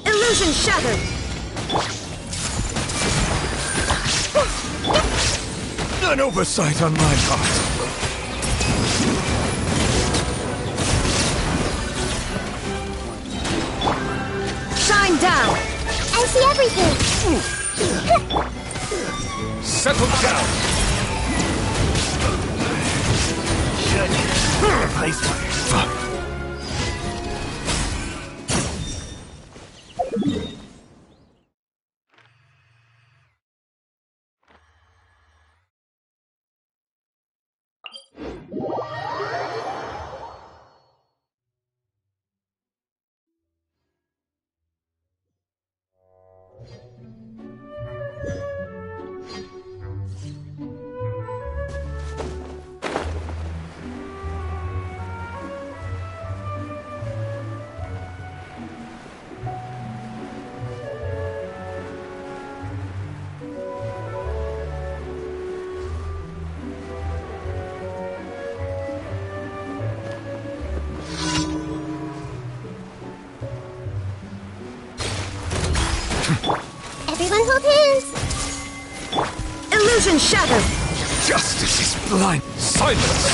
Illusion shattered! An oversight on my part. Shine down! I see everything! Settle down! Place my fuck. Everyone hold hands! Illusion shattered! Justice is blind. Silence!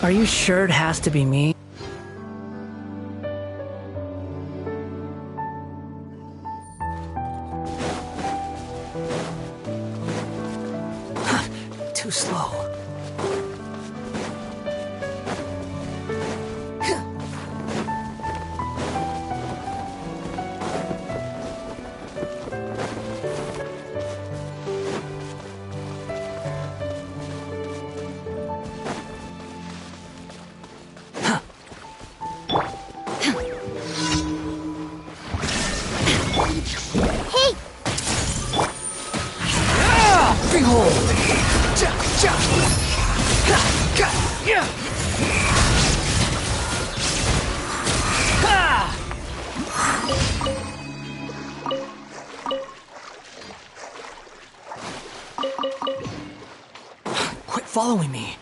Are you sure it has to be me? Too slow. Hey! Behold! Ja, ja. Ha, ka, ya. Ha! Quit following me.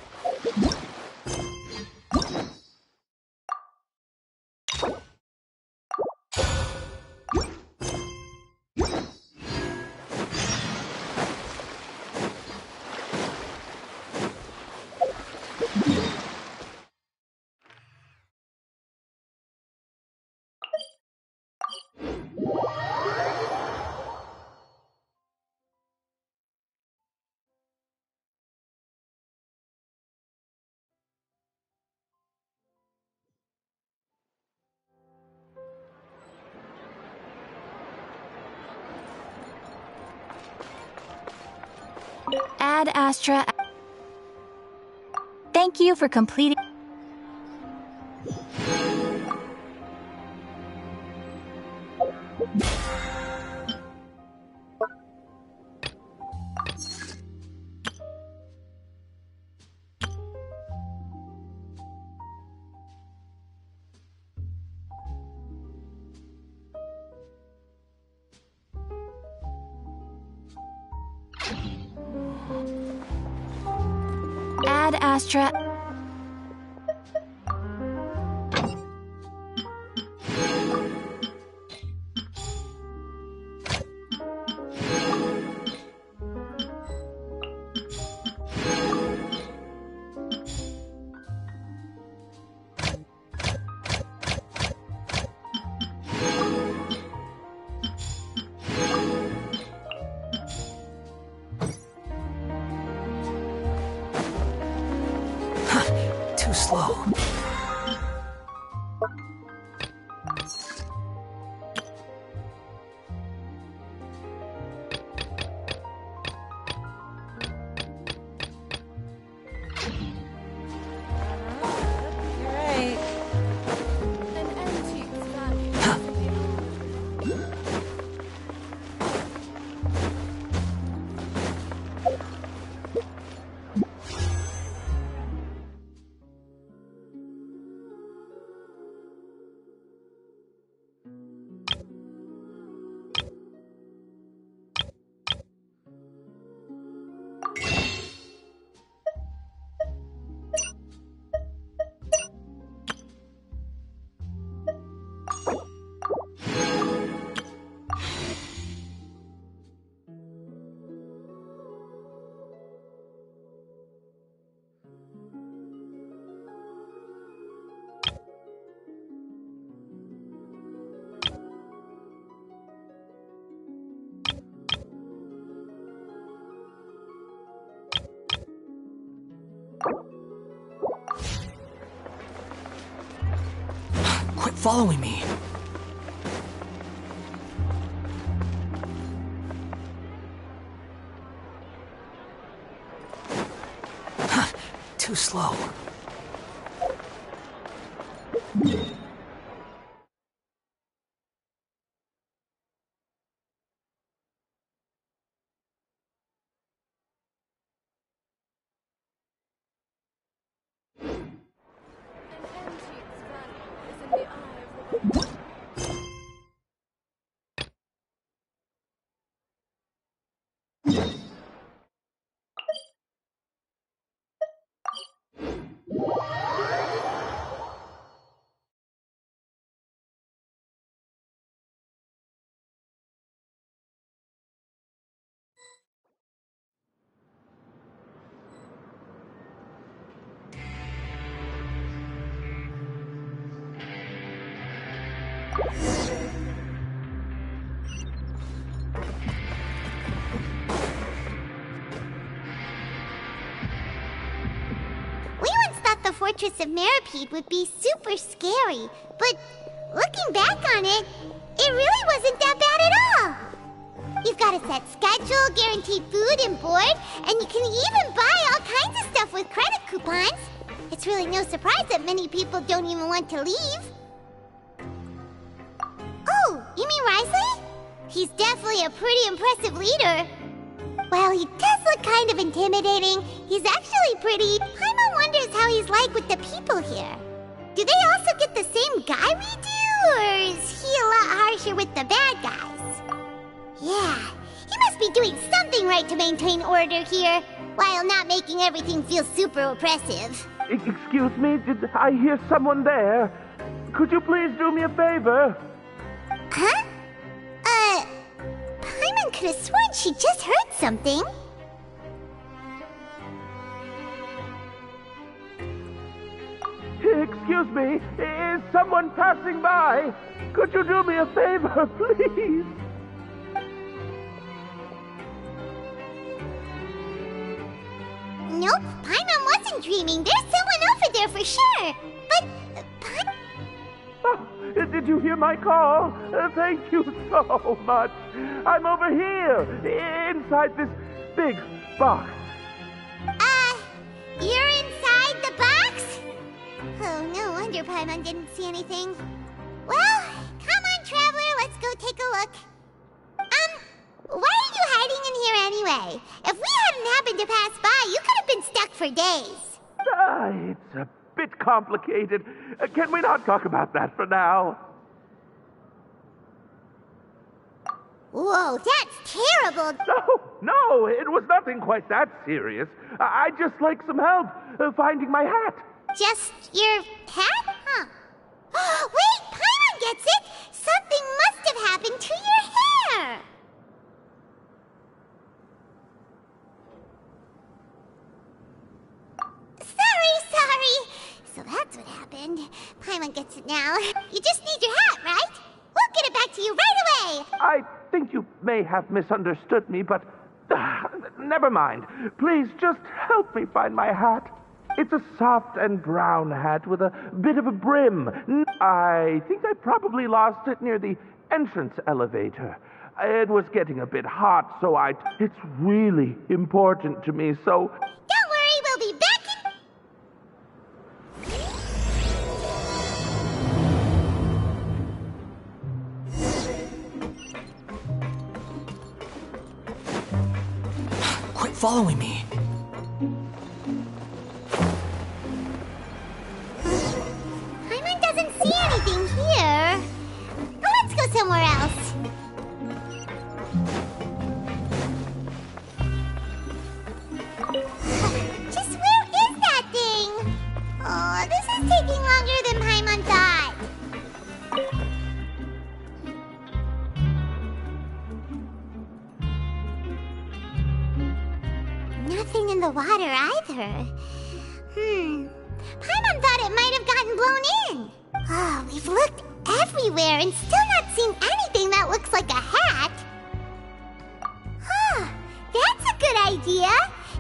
Ad Astra. Thank you for completing. Ad Astra. Too slow. Quit following me. Too slow. fortress of Meripede would be super scary, but looking back on it, it really wasn't that bad at all. You've got a set schedule, guaranteed food and board, and you can even buy all kinds of stuff with credit coupons. It's really no surprise that many people don't even want to leave. Oh, you mean Risley? He's definitely a pretty impressive leader. While he does look kind of intimidating, he's actually pretty. Paimon wonders how he's like with the people here. Do they also get the same guy we do, or is he a lot harsher with the bad guys? Yeah, he must be doing something right to maintain order here, while not making everything feel super oppressive. Excuse me, did I hear someone there? Could you please do me a favor? Huh? Paimon could have sworn she just heard something. Excuse me, is someone passing by? Could you do me a favor, please? Nope, Paimon wasn't dreaming. There's someone over there for sure. But, Oh, did you hear my call? Thank you so much. I'm over here, inside this big box. You're inside the box? Oh, no wonder Paimon didn't see anything. Well, come on, Traveler, let's go take a look. Why are you hiding in here anyway? If we hadn't happened to pass by, you could have been stuck for days. It's a bit complicated. Can we not talk about that for now? Whoa, that's terrible. No, it was nothing quite that serious. I'd just like some help finding my hat. Just your hat? Huh. Wait, Paimon gets it! Something must have happened to your hair! Sorry. So that's what happened. Paimon gets it now. You just need your hat, right? We'll get it back to you right away! I think you may have misunderstood me, but never mind. Please just help me find my hat. It's a soft and brown hat with a bit of a brim. I think I probably lost it near the entrance elevator. It was getting a bit hot, so it's really important to me, so... Don't worry, we'll be back in... Quit following me. Paimon doesn't see anything here. Let's go somewhere else. Just where is that thing? Oh, this is taking longer than Paimon thought. Nothing in the water either. Paimon thought it might have gotten blown in. Oh, we've looked everywhere and still not seen anything that looks like a hat. Huh, that's a good idea.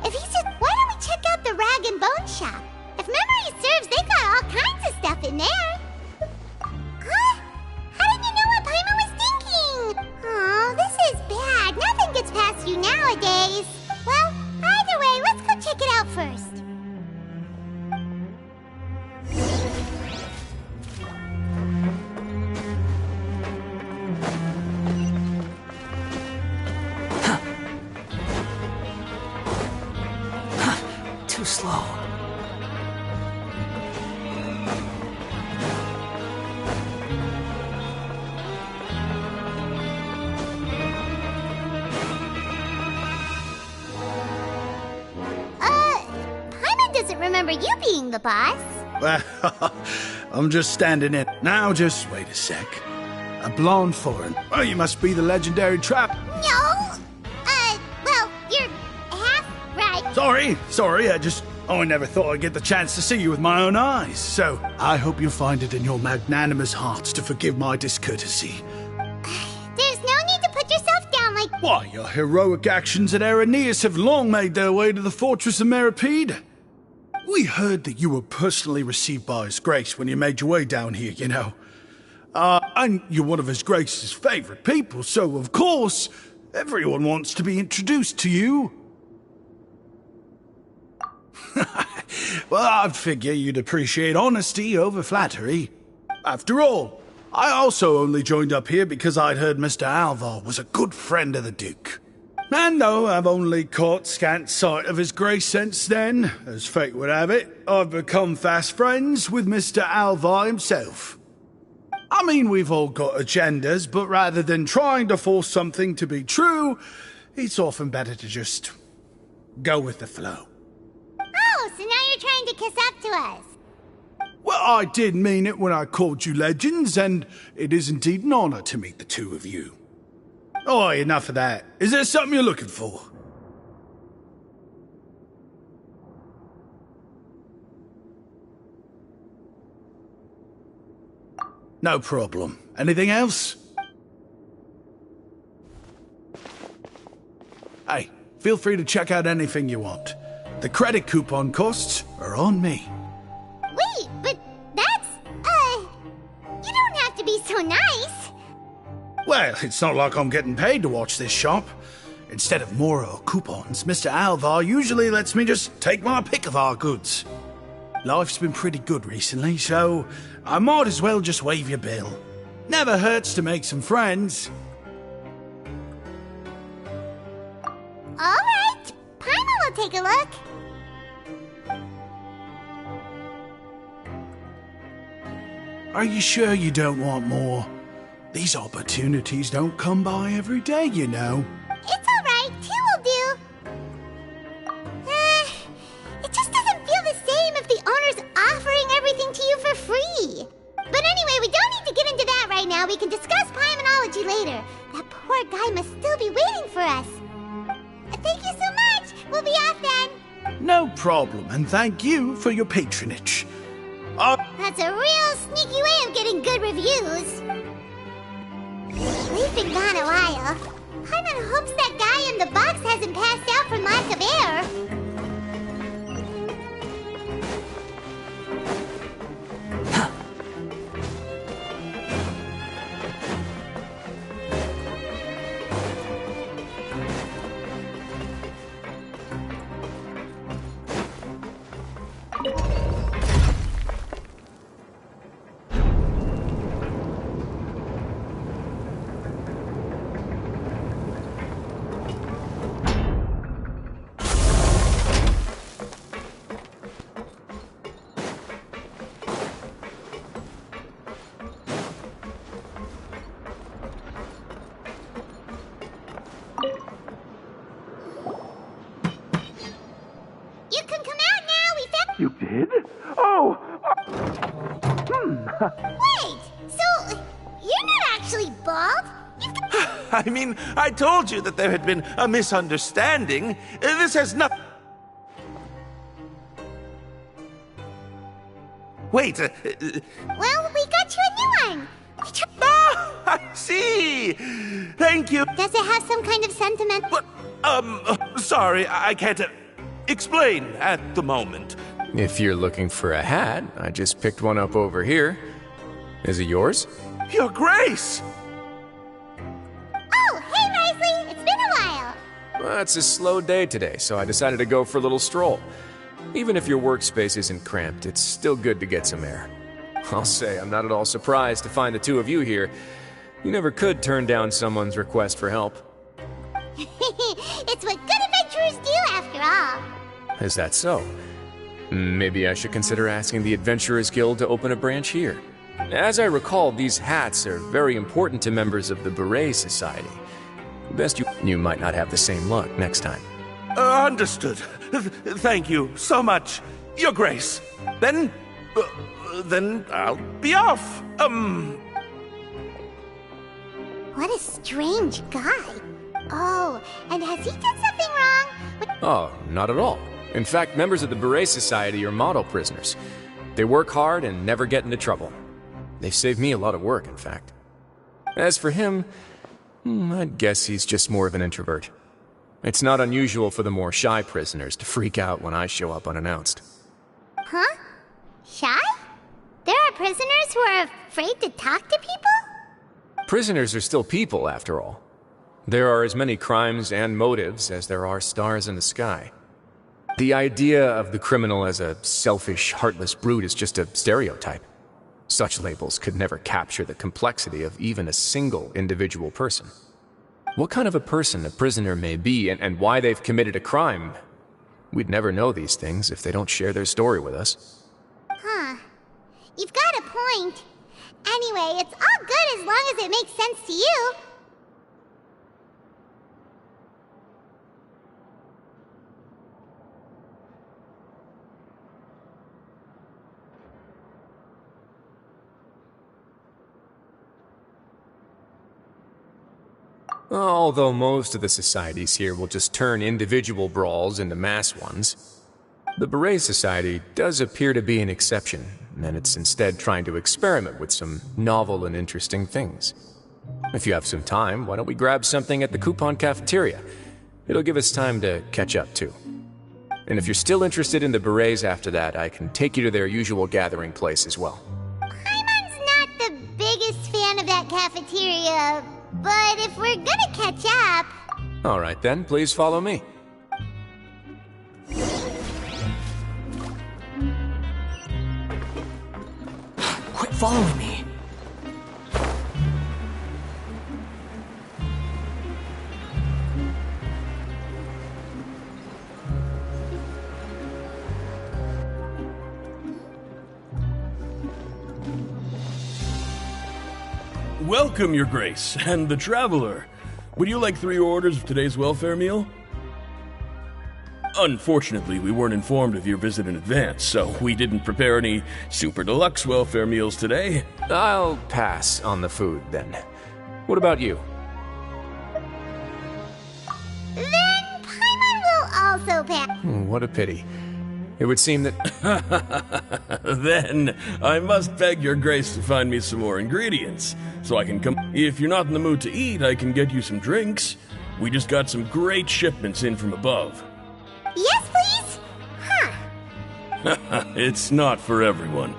If he's just... Why don't we check out the rag and bone shop? If memory serves, they got all kinds of stuff in there. Huh? How did you know what Paimon was thinking? Oh, this is bad. Nothing gets past you nowadays. Well, either way, let's go check it out first. Too slow. Paimon doesn't remember you being the boss. Well, I'm just standing in. Now, just wait a sec. A blonde foreign. Oh, you must be the legendary trap. No. Well, you're half right. Sorry, I never thought I'd get the chance to see you with my own eyes. So, I hope you find it in your magnanimous hearts to forgive my discourtesy. There's no need to put yourself down like... Why, your heroic actions at Araneus have long made their way to the fortress of Meripede. We heard that you were personally received by His Grace when you made your way down here, you know. And you're one of His Grace's favorite people, so of course, everyone wants to be introduced to you. Well, I figure you'd appreciate honesty over flattery. After all, I also only joined up here because I'd heard Mr. Alvar was a good friend of the Duke. And though I've only caught scant sight of His Grace since then, as fate would have it, I've become fast friends with Mr. Alvar himself. I mean, we've all got agendas, but rather than trying to force something to be true, it's often better to just go with the flow. Oh, so now you're trying to kiss up to us. Well, I did mean it when I called you legends, and it is indeed an honor to meet the two of you. Oh, enough of that. Is there something you're looking for? No problem. Anything else? Hey, feel free to check out anything you want. The credit coupon costs are on me. Wait, but that's, you don't have to be so nice. Well, it's not like I'm getting paid to watch this shop. Instead of more coupons, Mr. Alvar usually lets me just take my pick of our goods. Life's been pretty good recently, so I might as well just waive your bill. Never hurts to make some friends. All right, Paimon will take a look. Are you sure you don't want more? These opportunities don't come by every day, you know. It's all right, two will do. It just doesn't feel the same if the owner's offering everything to you for free. But anyway, we don't need to get into that right now. We can discuss Paimonology later. That poor guy must still be waiting for us. Thank you so much. We'll be off then. No problem, and thank you for your patronage. That's a real sneaky way of getting good reviews. We've been gone a while. Paimon hopes that guy in the box hasn't passed out from lack of air. You did? Oh! Wait, so you're not actually bald? I mean, I told you that there had been a misunderstanding. This has nothing... Wait, Well, we got you a new one. I see! Thank you. Does it have some kind of sentiment? But, sorry, I can't explain at the moment. If you're looking for a hat, I just picked one up over here. Is it yours? Your Grace! Oh, hey, Risley! It's been a while. Well, it's a slow day today, so I decided to go for a little stroll. Even if your workspace isn't cramped, it's still good to get some air. I'll say I'm not at all surprised to find the two of you here. You never could turn down someone's request for help. It's what good adventurers do, after all. Is that so? Maybe I should consider asking the Adventurers Guild to open a branch here. As I recall, these hats are very important to members of the Beret Society. Best you might not have the same luck next time. Understood. Thank you so much, Your Grace. Then I'll be off. What a strange guy. Oh, and has he done something wrong? Oh, not at all. In fact, members of the Beret Society are model prisoners. They work hard and never get into trouble. They've saved me a lot of work, in fact. As for him, I'd guess he's just more of an introvert. It's not unusual for the more shy prisoners to freak out when I show up unannounced. Huh? Shy? There are prisoners who are afraid to talk to people? Prisoners are still people, after all. There are as many crimes and motives as there are stars in the sky. The idea of the criminal as a selfish, heartless brute is just a stereotype. Such labels could never capture the complexity of even a single individual person. What kind of a person a prisoner may be and why they've committed a crime, we'd never know these things if they don't share their story with us. Huh. You've got a point. Anyway, it's all good as long as it makes sense to you. Although most of the societies here will just turn individual brawls into mass ones, the Beret Society does appear to be an exception, and it's instead trying to experiment with some novel and interesting things. If you have some time, why don't we grab something at the Coupon Cafeteria? It'll give us time to catch up, too. And if you're still interested in the Berets after that, I can take you to their usual gathering place as well. Paimon's not the biggest fan of that cafeteria, but if we're gonna catch up... All right then, please follow me. Quit following me. Welcome, Your Grace, and the Traveler. Would you like 3 orders of today's welfare meal? Unfortunately, we weren't informed of your visit in advance, so we didn't prepare any super deluxe welfare meals today. I'll pass on the food, then. What about you? Then Paimon will also pass. What a pity. It would seem that... Then I must beg Your Grace to find me some more ingredients, so I can come... If you're not in the mood to eat, I can get you some drinks. We just got some great shipments in from above. Yes, please? Huh. It's not for everyone.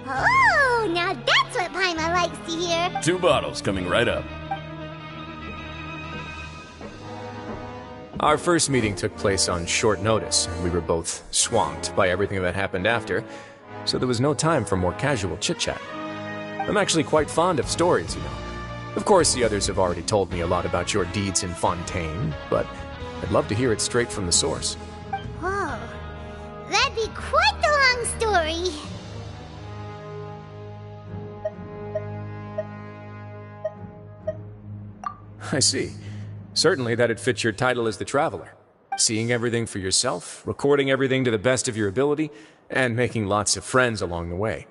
Oh, now that's what Paimon likes to hear. 2 bottles coming right up. Our first meeting took place on short notice, and we were both swamped by everything that happened after, so there was no time for more casual chit-chat. I'm actually quite fond of stories, you know. Of course, the others have already told me a lot about your deeds in Fontaine, but I'd love to hear it straight from the source. Whoa. That'd be quite the long story. I see. Certainly that'd fit your title as the Traveler. Seeing everything for yourself, recording everything to the best of your ability, and making lots of friends along the way.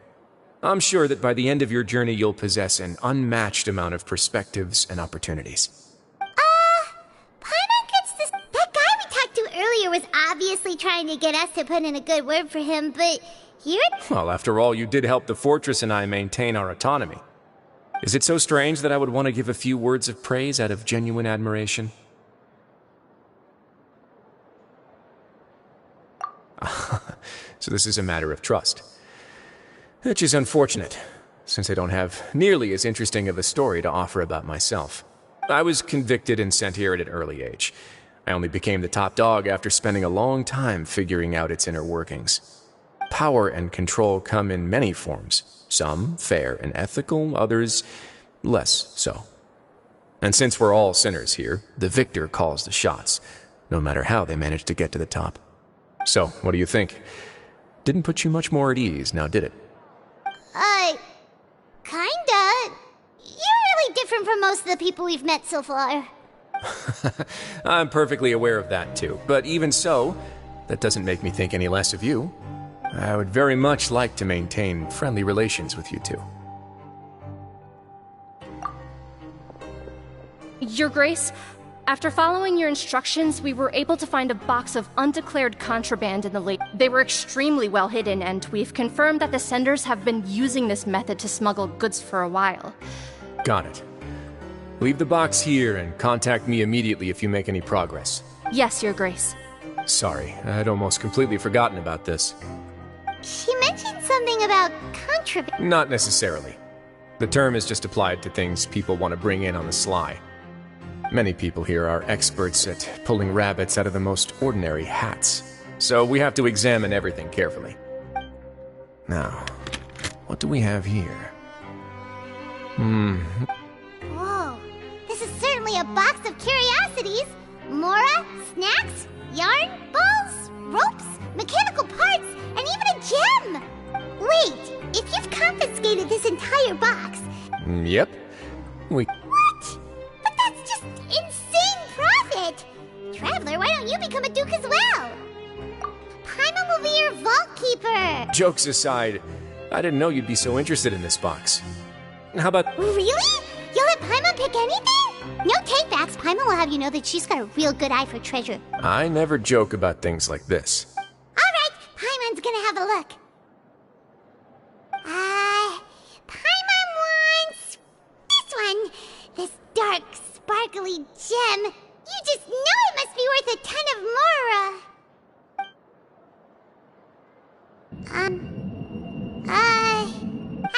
I'm sure that by the end of your journey you'll possess an unmatched amount of perspectives and opportunities. Paimon gets this... That guy we talked to earlier was obviously trying to get us to put in a good word for him, but you're... Well, after all, you did help the Fortress and I maintain our autonomy. Is it so strange that I would want to give a few words of praise out of genuine admiration? So this is a matter of trust. Which is unfortunate, since I don't have nearly as interesting of a story to offer about myself. I was convicted and sent here at an early age. I only became the top dog after spending a long time figuring out its inner workings. Power and control come in many forms. Some fair and ethical, others less so. And since we're all sinners here, the victor calls the shots, no matter how they manage to get to the top. So, what do you think? Didn't put you much more at ease, now did it? Kinda. You're really different from most of the people we've met so far. I'm perfectly aware of that too, but even so, that doesn't make me think any less of you. I would very much like to maintain friendly relations with you two. Your Grace, after following your instructions, we were able to find a box of undeclared contraband in the lake. They were extremely well hidden, and we've confirmed that the senders have been using this method to smuggle goods for a while. Got it. Leave the box here and contact me immediately if you make any progress. Yes, Your Grace. Sorry, I'd almost completely forgotten about this. She mentioned something about contraband. Not necessarily. The term is just applied to things people want to bring in on the sly. Many people here are experts at pulling rabbits out of the most ordinary hats, so we have to examine everything carefully. Now, what do we have here? Whoa, this is certainly a box of curiosities. Mora, snacks, yarn, balls, ropes, mechanical parts, and even a gem! Wait, if you've confiscated this entire box... Yep. What? But that's just insane profit! Traveler, why don't you become a duke as well? Paimon will be your vault keeper! Jokes aside, I didn't know you'd be so interested in this box. How about... Really? You'll let Paimon pick anything? No take-backs. Paimon will have you know that she's got a real good eye for treasure. I never joke about things like this. Alright, Paimon's gonna have a look. Paimon wants... this one. This dark, sparkly gem. You just know it must be worth a ton of Mora.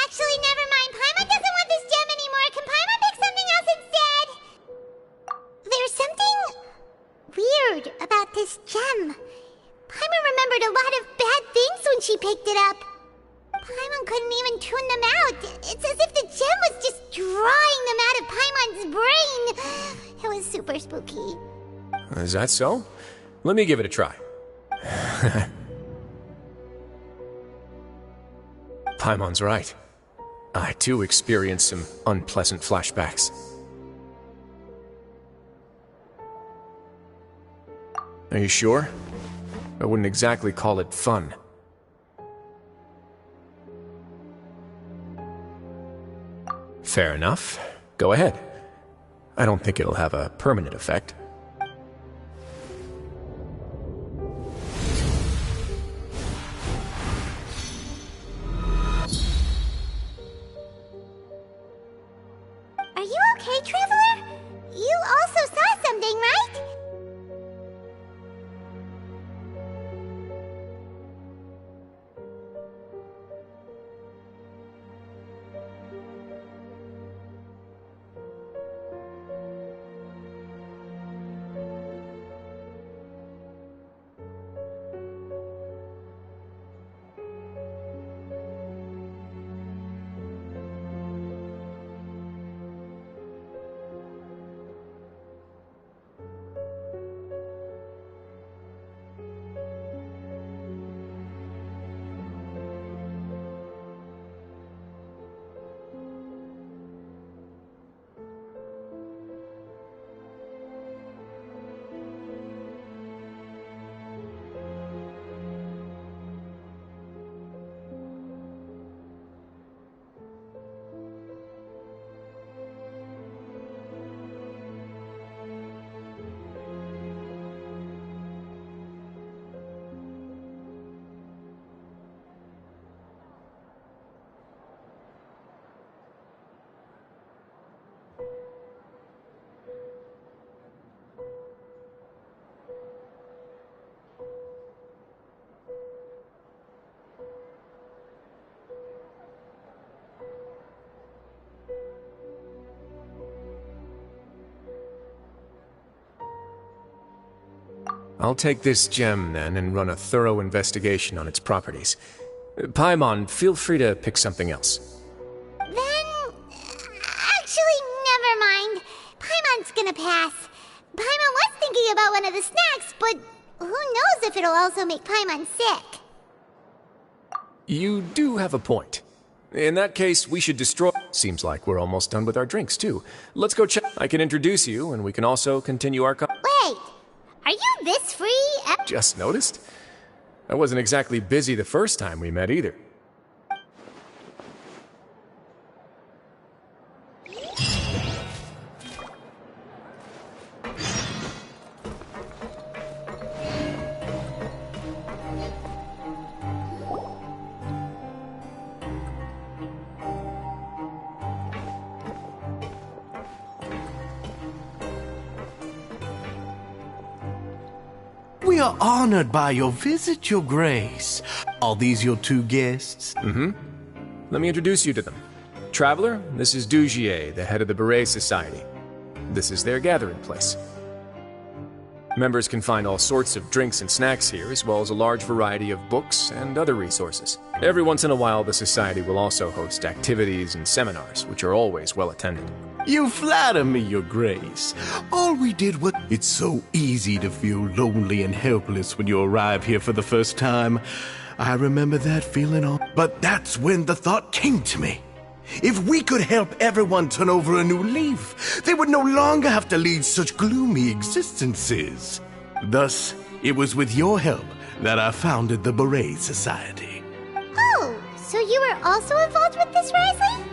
Actually, never mind. Paimon doesn't want this gem anymore. Can Paimon pick something else instead? There's something weird about this gem. Paimon remembered a lot of bad things when she picked it up. Paimon couldn't even tune them out. It's as if the gem was just drawing them out of Paimon's brain. It was super spooky. Is that so? Let me give it a try. Paimon's right. I too experienced some unpleasant flashbacks. Are you sure? I wouldn't exactly call it fun. Fair enough. Go ahead. I don't think it'll have a permanent effect. Are you okay, Traveler? You also saw something, right? I'll take this gem, then, and run a thorough investigation on its properties. Paimon, feel free to pick something else. Then... actually, never mind. Paimon's gonna pass. Paimon was thinking about one of the snacks, but who knows if it'll also make Paimon sick. You do have a point. In that case, we should destroy... Seems like we're almost done with our drinks, too. Let's go check. I can introduce you, and we can also continue our... Wait! Are you this free? Just noticed? I wasn't exactly busy the first time we met either. We are honored by your visit, Your Grace. Are these your two guests? Mm-hmm. Let me introduce you to them. Traveler, this is Dugier, the head of the Beret Society. This is their gathering place. Members can find all sorts of drinks and snacks here, as well as a large variety of books and other resources. Every once in a while, the Society will also host activities and seminars, which are always well attended. You flatter me, Your Grace. All we did was... It's so easy to feel lonely and helpless when you arrive here for the first time. I remember that feeling all... But that's when the thought came to me. If we could help everyone turn over a new leaf, they would no longer have to lead such gloomy existences. Thus, it was with your help that I founded the Beret Society. Oh, so you were also involved with this, Risley?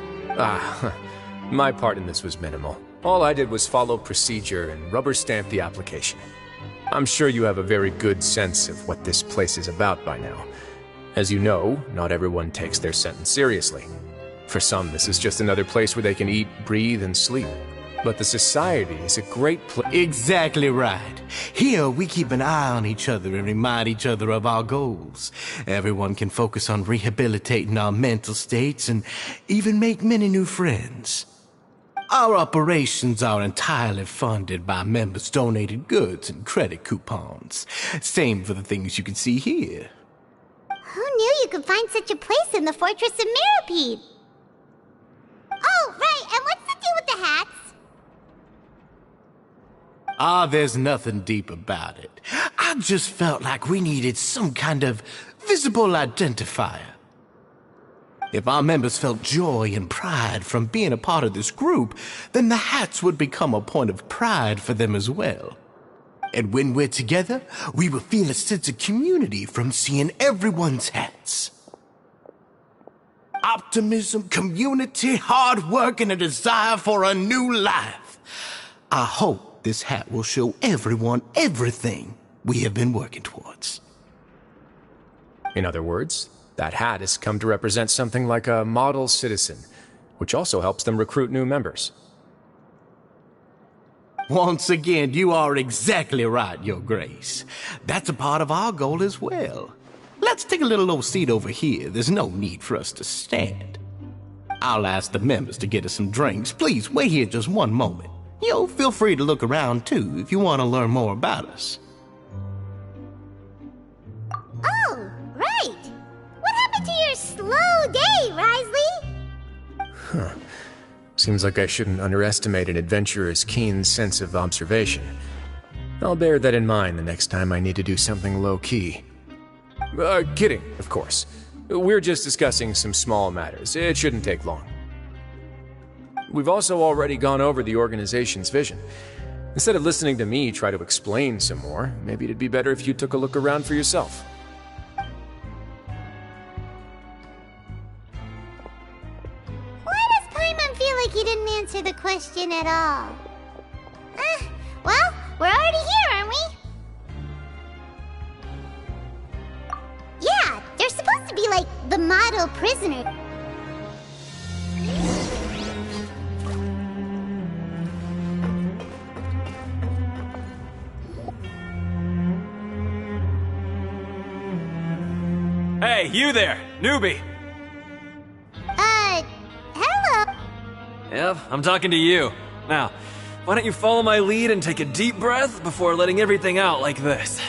My part in this was minimal. All I did was follow procedure and rubber stamp the application. I'm sure you have a very good sense of what this place is about by now. As you know, not everyone takes their sentence seriously. For some, this is just another place where they can eat, breathe, and sleep. But the Society is a great place. Exactly right. Here, we keep an eye on each other and remind each other of our goals. Everyone can focus on rehabilitating our mental states and even make many new friends. Our operations are entirely funded by members' donated goods and credit coupons. Same for the things you can see here. Who knew you could find such a place in the Fortress of Mirapede? Oh, right, and what's the deal with the hats? There's nothing deep about it. I just felt like we needed some kind of visible identifier. If our members felt joy and pride from being a part of this group, then the hats would become a point of pride for them as well. And when we're together, we will feel a sense of community from seeing everyone's hats. Optimism, community, hard work, and a desire for a new life. I hope this hat will show everyone everything we have been working towards. In other words, that hat has come to represent something like a model citizen, which also helps them recruit new members. Once again, you are exactly right, Your Grace. That's a part of our goal as well. Let's take a little old seat over here. There's no need for us to stand. I'll ask the members to get us some drinks. Please, wait here just one moment. Feel free to look around, too, if you want to learn more about us. Oh, right. What happened to your slow day, Risley? Huh. Seems like I shouldn't underestimate an adventurer's keen sense of observation. I'll bear that in mind the next time I need to do something low-key. Kidding, of course. We're just discussing some small matters. It shouldn't take long. We've also already gone over the organization's vision. Instead of listening to me try to explain some more, maybe it'd be better if you took a look around for yourself. Why does Paimon feel like he didn't answer the question at all? Well, we're already here, aren't we? Yeah, they're supposed to be like the model prisoner. Hey, you there, newbie! Hello? Yep, I'm talking to you. Now, why don't you follow my lead and take a deep breath before letting everything out like this?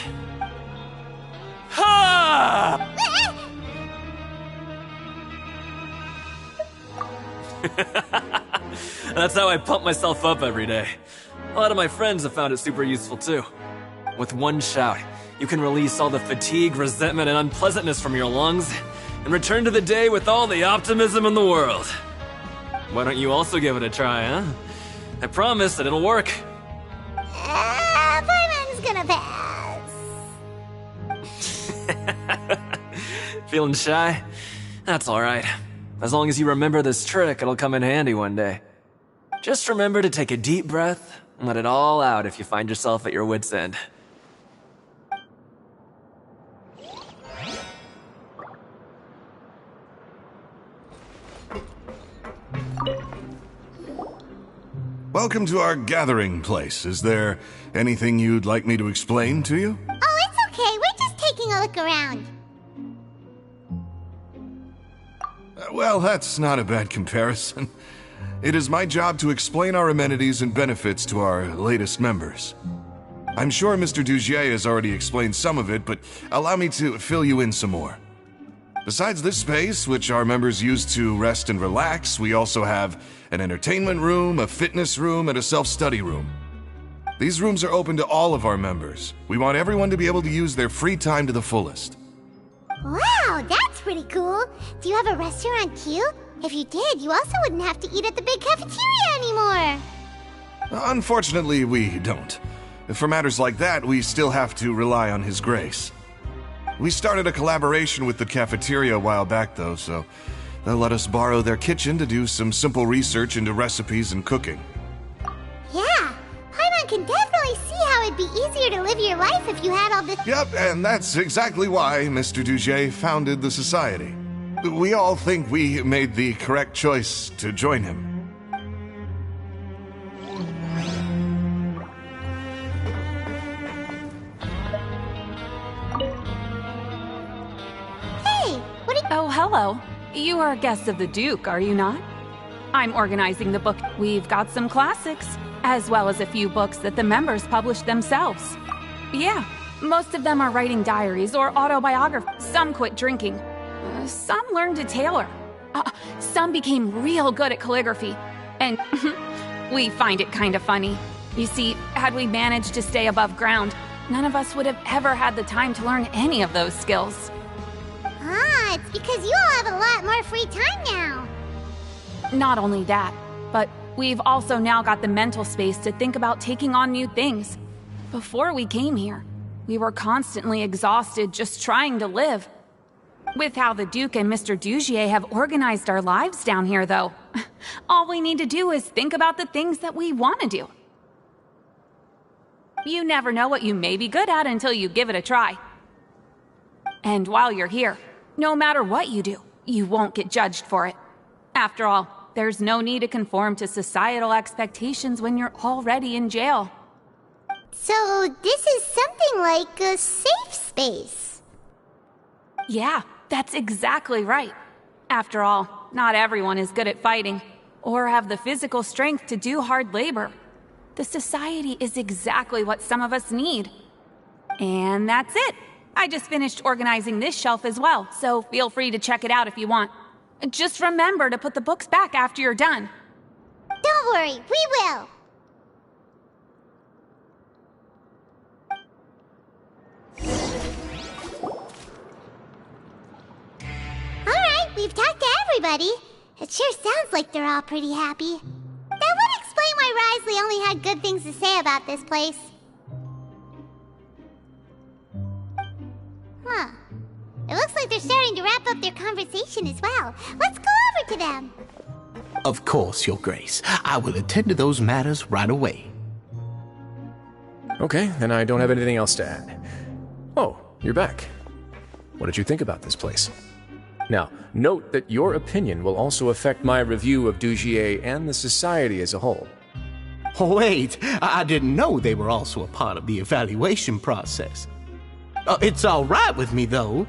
Ha! That's how I pump myself up every day. A lot of my friends have found it super useful too. With one shout, you can release all the fatigue, resentment, and unpleasantness from your lungs and return to the day with all the optimism in the world. Why don't you also give it a try, huh? I promise that it'll work. Paimon's gonna pass. Feeling shy? That's alright. As long as you remember this trick, it'll come in handy one day. Just remember to take a deep breath and let it all out if you find yourself at your wit's end. Welcome to our gathering place. Is there anything you'd like me to explain to you? Oh, it's okay. We're just taking a look around. Well, that's not a bad comparison. It is my job to explain our amenities and benefits to our latest members. I'm sure Mr. Dugier has already explained some of it, but allow me to fill you in some more. Besides this space, which our members use to rest and relax, we also have an entertainment room, a fitness room, and a self-study room. These rooms are open to all of our members. We want everyone to be able to use their free time to the fullest. Wow, that's pretty cool. Do you have a restaurant too? If you did, you also wouldn't have to eat at the big cafeteria anymore. Unfortunately, we don't. For matters like that, we still have to rely on His grace. We started a collaboration with the cafeteria a while back, though, so they'll let us borrow their kitchen to do some simple research into recipes and cooking. Yeah, Paimon can definitely see how it'd be easier to live your life if you had all this. Yep, and that's exactly why Mr. Dugier founded the society. We all think we made the correct choice to join him. Oh, hello. You are a guest of the Duke, are you not? I'm organizing the book. We've got some classics, as well as a few books that the members published themselves. Yeah, most of them are writing diaries or autobiographies. Some quit drinking. Some learned to tailor. Some became real good at calligraphy. And we find it kind of funny. You see, had we managed to stay above ground, none of us would have ever had the time to learn any of those skills. Ah, it's because you all have a lot more free time now. Not only that, but we've also now got the mental space to think about taking on new things. Before we came here, we were constantly exhausted just trying to live. With how the Duke and Mr. Dugier have organized our lives down here, though, all we need to do is think about the things that we want to do. You never know what you may be good at until you give it a try. And while you're here, no matter what you do, you won't get judged for it. After all, there's no need to conform to societal expectations when you're already in jail. So this is something like a safe space. Yeah, that's exactly right. After all, not everyone is good at fighting, or have the physical strength to do hard labor. The society is exactly what some of us need. And that's it. I just finished organizing this shelf as well, so feel free to check it out if you want. Just remember to put the books back after you're done. Don't worry, we will. Alright, we've talked to everybody. It sure sounds like they're all pretty happy. That would explain why Risley only had good things to say about this place. Huh. It looks like they're starting to wrap up their conversation as well. Let's go over to them. Of course, Your Grace. I will attend to those matters right away. Okay, then I don't have anything else to add. Oh, you're back. What did you think about this place? Now, note that your opinion will also affect my review of Dugier and the society as a whole. Wait, I didn't know they were also a part of the evaluation process. It's all right with me, though.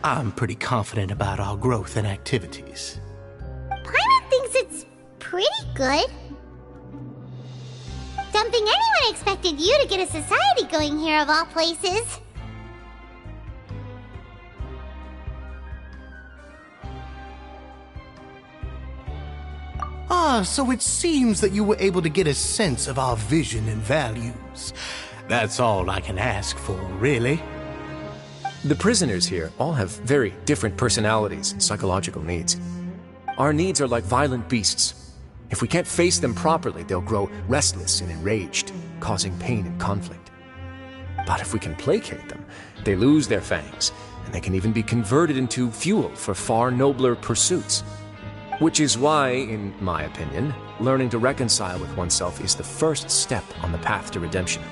I'm pretty confident about our growth and activities. Paimon thinks it's pretty good. Something anyone expected you to get a society going here of all places. So it seems that you were able to get a sense of our vision and values. That's all I can ask for, really. The prisoners here all have very different personalities and psychological needs. Our needs are like violent beasts. If we can't face them properly, they'll grow restless and enraged, causing pain and conflict. But if we can placate them, they lose their fangs, and they can even be converted into fuel for far nobler pursuits. Which is why, in my opinion, learning to reconcile with oneself is the first step on the path to redemption.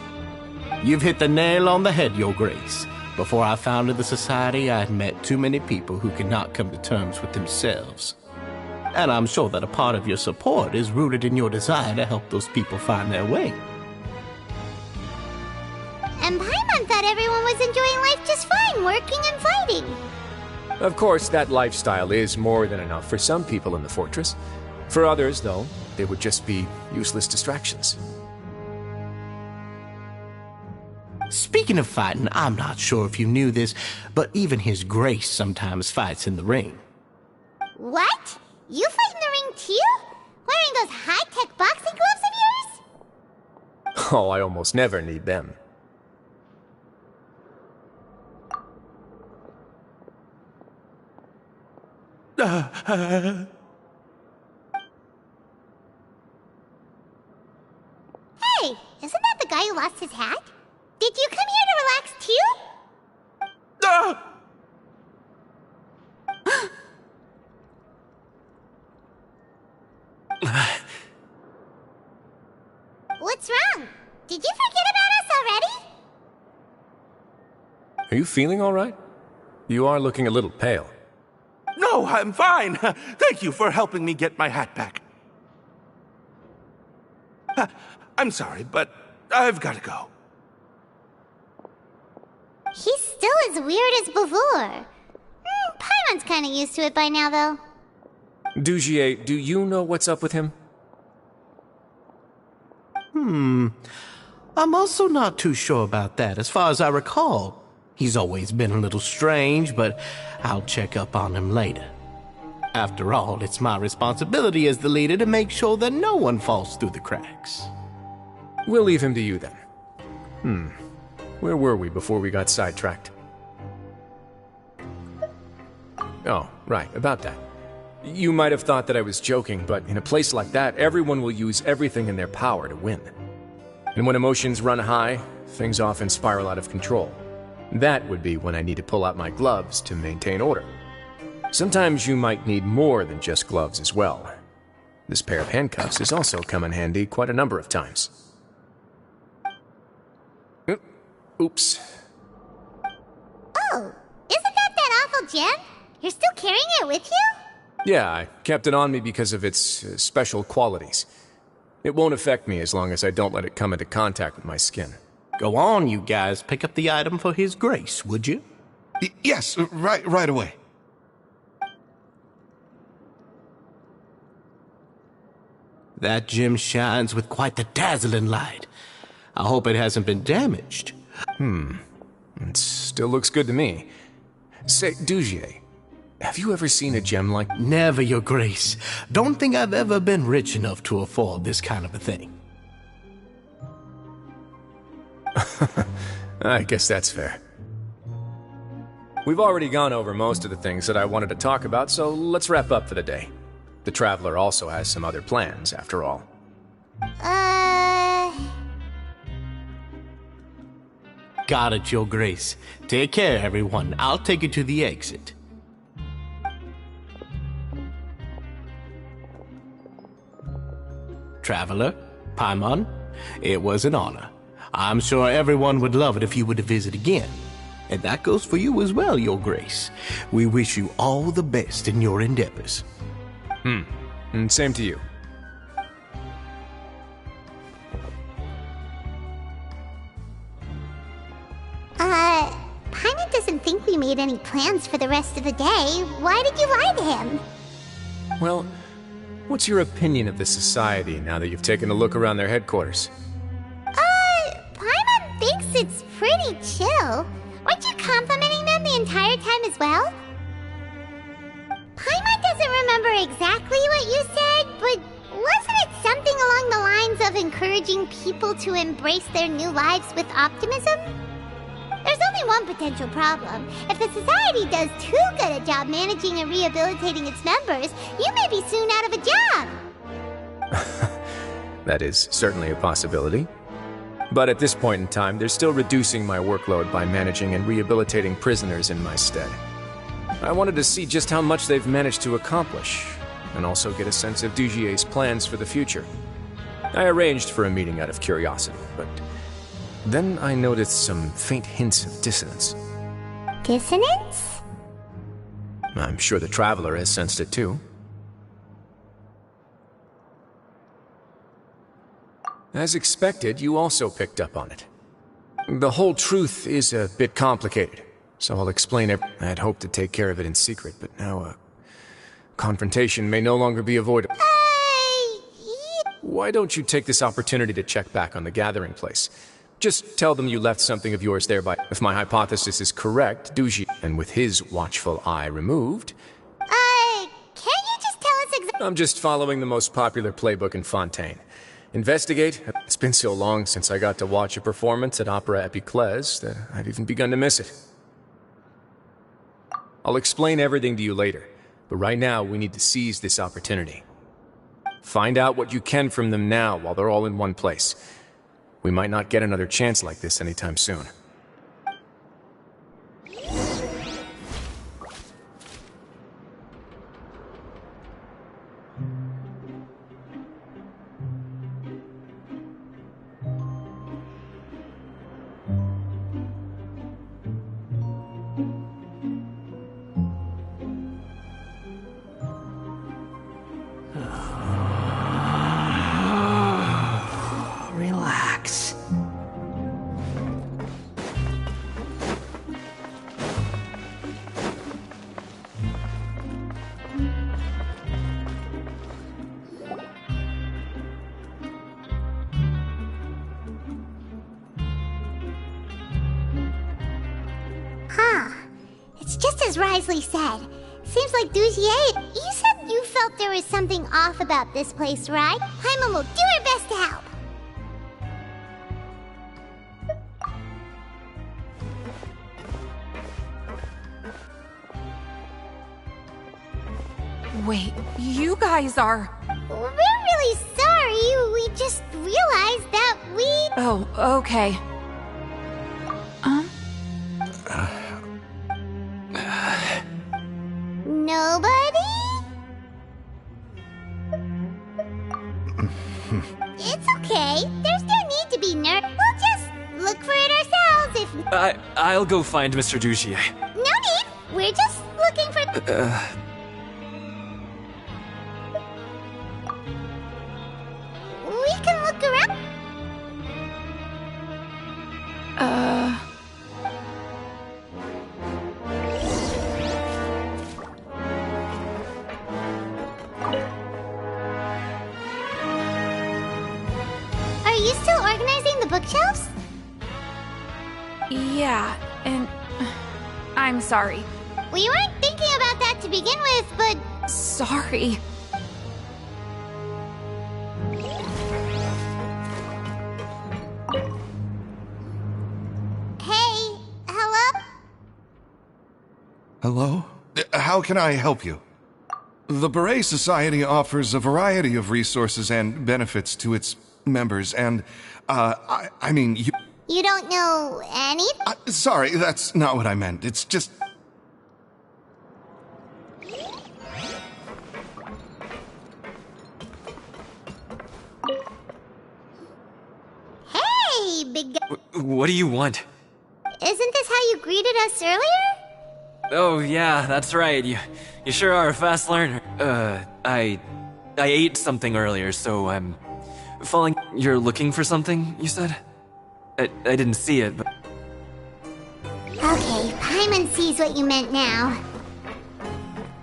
You've hit the nail on the head, Your Grace. Before I founded the society, I had met too many people who could not come to terms with themselves. And I'm sure that a part of your support is rooted in your desire to help those people find their way. And Paimon thought everyone was enjoying life just fine, working and fighting. Of course, that lifestyle is more than enough for some people in the fortress. For others, though, they would just be useless distractions. Speaking of fighting, I'm not sure if you knew this, but even His Grace sometimes fights in the ring. What? You fight in the ring too? Wearing those high-tech boxing gloves of yours? Oh, I almost never need them. Hey, isn't that the guy who lost his hat? Did you come here to relax too? What's wrong? Did you forget about us already? Are you feeling all right? You are looking a little pale. No, I'm fine. Thank you for helping me get my hat back. I'm sorry, but I've got to go. He's still as weird as before. Paimon's kind of used to it by now, though. Dugier, do you know what's up with him? I'm also not too sure about that. As far as I recall, he's always been a little strange, but I'll check up on him later. After all, it's my responsibility as the leader to make sure that no one falls through the cracks. We'll leave him to you then. Where were we before we got sidetracked? Oh, right, about that. You might have thought that I was joking, but in a place like that, everyone will use everything in their power to win. And when emotions run high, things often spiral out of control. That would be when I need to pull out my gloves to maintain order. Sometimes you might need more than just gloves as well. This pair of handcuffs has also come in handy quite a number of times. Oops. Oh, isn't that awful gem? You're still carrying it with you? Yeah, I kept it on me because of its special qualities. It won't affect me as long as I don't let it come into contact with my skin. Go on, you guys. Pick up the item for His Grace, would you? Yes, right away. That gem shines with quite the dazzling light. I hope it hasn't been damaged. It still looks good to me. Say, Dugier, have you ever seen a gem like... Never, Your Grace. Don't think I've ever been rich enough to afford this kind of a thing. I guess that's fair. We've already gone over most of the things that I wanted to talk about, so let's wrap up for the day. The Traveler also has some other plans, after all. Got it, Your Grace. Take care, everyone. I'll take you to the exit. Traveler, Paimon, it was an honor. I'm sure everyone would love it if you were to visit again. And that goes for you as well, Your Grace. We wish you all the best in your endeavors. And same to you. Paimon doesn't think we made any plans for the rest of the day. Why did you lie to him? Well, what's your opinion of the society now that you've taken a look around their headquarters? Paimon thinks it's pretty chill. Weren't you complimenting them the entire time as well? Paimon doesn't remember exactly what you said, but wasn't it something along the lines of encouraging people to embrace their new lives with optimism? There's only one potential problem. If the society does too good a job managing and rehabilitating its members, you may be soon out of a job. That is certainly a possibility. But at this point in time, they're still reducing my workload by managing and rehabilitating prisoners in my stead. I wanted to see just how much they've managed to accomplish, and also get a sense of Dugier's plans for the future. I arranged for a meeting out of curiosity, but then I noticed some faint hints of dissonance. Dissonance? I'm sure the Traveler has sensed it too. As expected, you also picked up on it. The whole truth is a bit complicated, So I'll explain it. I had hoped to take care of it in secret, but now confrontation may no longer be avoided. Why don't you take this opportunity to check back on the gathering place? Just tell them you left something of yours there by... If my hypothesis is correct, Duji, and with his watchful eye removed... Can't you just tell us exactly... I'm just following the most popular playbook in Fontaine. Investigate. It's been so long since I got to watch a performance at Opera Epiclese that I've even begun to miss it. I'll explain everything to you later, but right now we need to seize this opportunity. Find out what you can from them now while they're all in one place. We might not get another chance like this anytime soon. Relax. It's just as Risley said. Seems like Dugier... You said you felt there was something off about this place, right? Paimon will do her best to help. Wait, you guys are... We're really sorry. We just realized that we... Oh, okay. Nobody? It's okay. There's no need to be nervous. We'll just look for it ourselves if... I'll go find Mr. Dugier. No need. We're just looking for... We can look around. Are you still organizing the bookshelves? Yeah, and... I'm sorry. We weren't thinking about that to begin with, but... Sorry. Hey, hello? Hello? How can I help you? The Beret Society offers a variety of resources and benefits to its members, and, I mean, you... You don't know any? Sorry, that's not what I meant. It's just... Hey, big guy. What do you want? Isn't this how you greeted us earlier? Oh, yeah, that's right. You sure are a fast learner. I ate something earlier, so I'm falling... You're looking for something, you said? I didn't see it, but... Okay, Paimon sees what you meant now.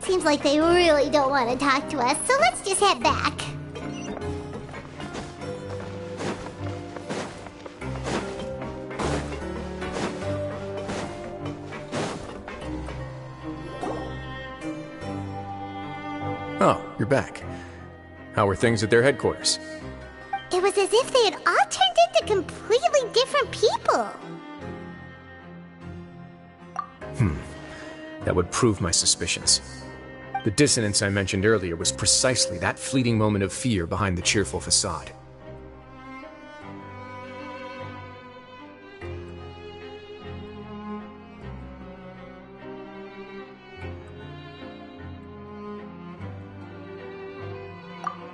Seems like they really don't want to talk to us, so let's just head back. Oh, you're back. How were things at their headquarters? It was as if they had all turned into completely different people. That would prove my suspicions. The dissonance I mentioned earlier was precisely that fleeting moment of fear behind the cheerful facade.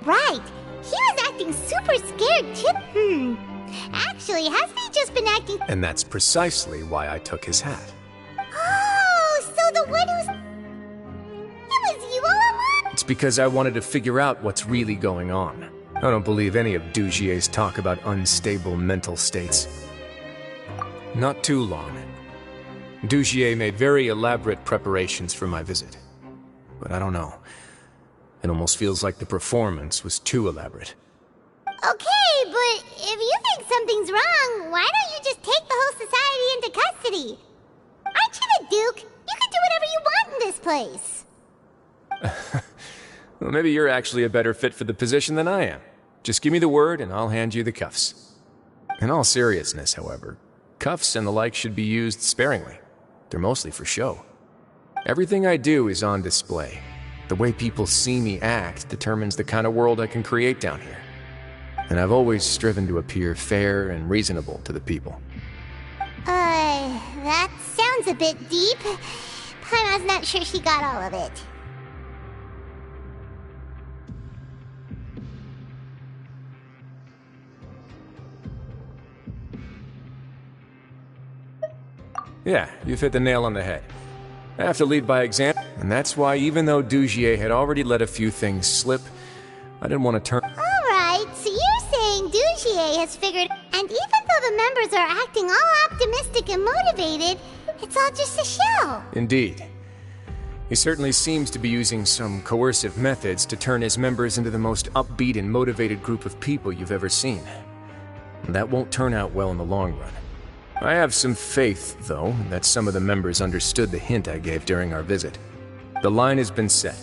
Right. He was acting super scared too. Actually, hasn't he just been acting... And that's precisely why I took his hat. Oh, so the one who's... It was you all along? It's because I wanted to figure out what's really going on. I don't believe any of Dugier's talk about unstable mental states. Not too long. Dugier made very elaborate preparations for my visit. But I don't know. It almost feels like the performance was too elaborate. Okay, but if you think something's wrong, why don't you just take the whole society into custody? Aren't you the Duke? You can do whatever you want in this place. Well, maybe you're actually a better fit for the position than I am. Just give me the word and I'll hand you the cuffs. In all seriousness, however, cuffs and the like should be used sparingly. They're mostly for show. Everything I do is on display. The way people see me act determines the kind of world I can create down here. And I've always striven to appear fair and reasonable to the people. That sounds a bit deep. Paimon's not sure she got all of it. Yeah, you've hit the nail on the head. I have to lead by example, and that's why even though Dugier had already let a few things slip, I didn't want to turn... Alright, so you're saying Dugier has figured... And even though the members are acting all optimistic and motivated, it's all just a show. Indeed. He certainly seems to be using some coercive methods to turn his members into the most upbeat and motivated group of people you've ever seen. And that won't turn out well in the long run. I have some faith, though, that some of the members understood the hint I gave during our visit. The line has been set,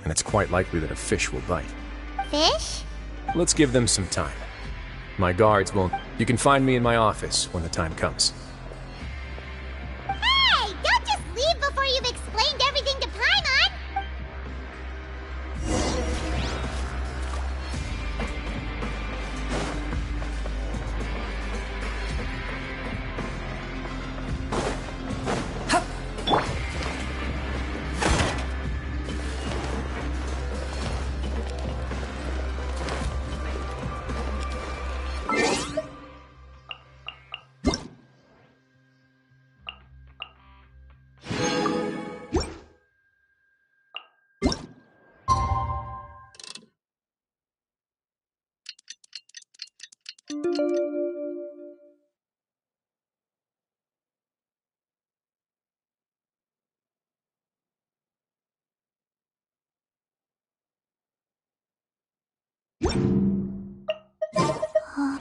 and it's quite likely that a fish will bite. Fish? Let's give them some time. My guards won't... You can find me in my office when the time comes. Hey! Don't just leave before you've explained everything to Paimon!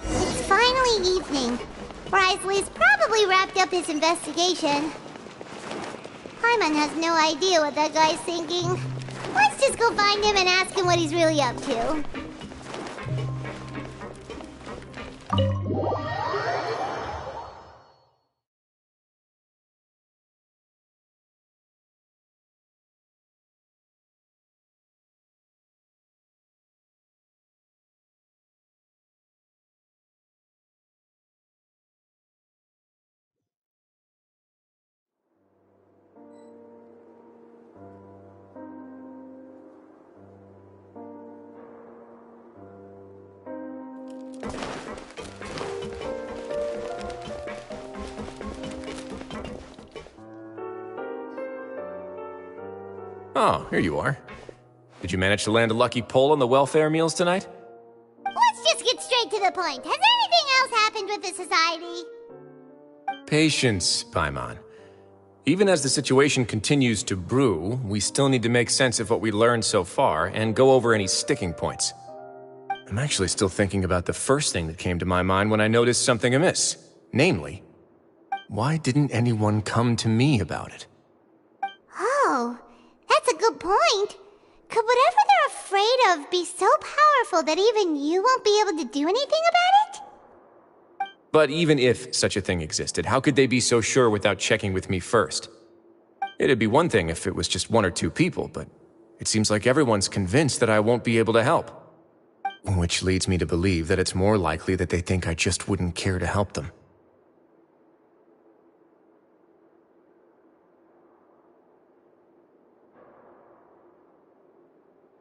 It's finally evening. Wriothesley's probably wrapped up his investigation. Paimon has no idea what that guy's thinking. Let's just go find him and ask him what he's really up to. Oh, here you are. Did you manage to land a lucky pull on the welfare meals tonight? Let's just get straight to the point. Has anything else happened with the society? Patience, Paimon. Even as the situation continues to brew, we still need to make sense of what we learned so far and go over any sticking points. I'm actually still thinking about the first thing that came to my mind when I noticed something amiss. Namely, why didn't anyone come to me about it? Oh, that's a good point. Could whatever they're afraid of be so powerful that even you won't be able to do anything about it? But even if such a thing existed, how could they be so sure without checking with me first? It'd be one thing if it was just one or two people, but it seems like everyone's convinced that I won't be able to help. Which leads me to believe that it's more likely that they think I just wouldn't care to help them.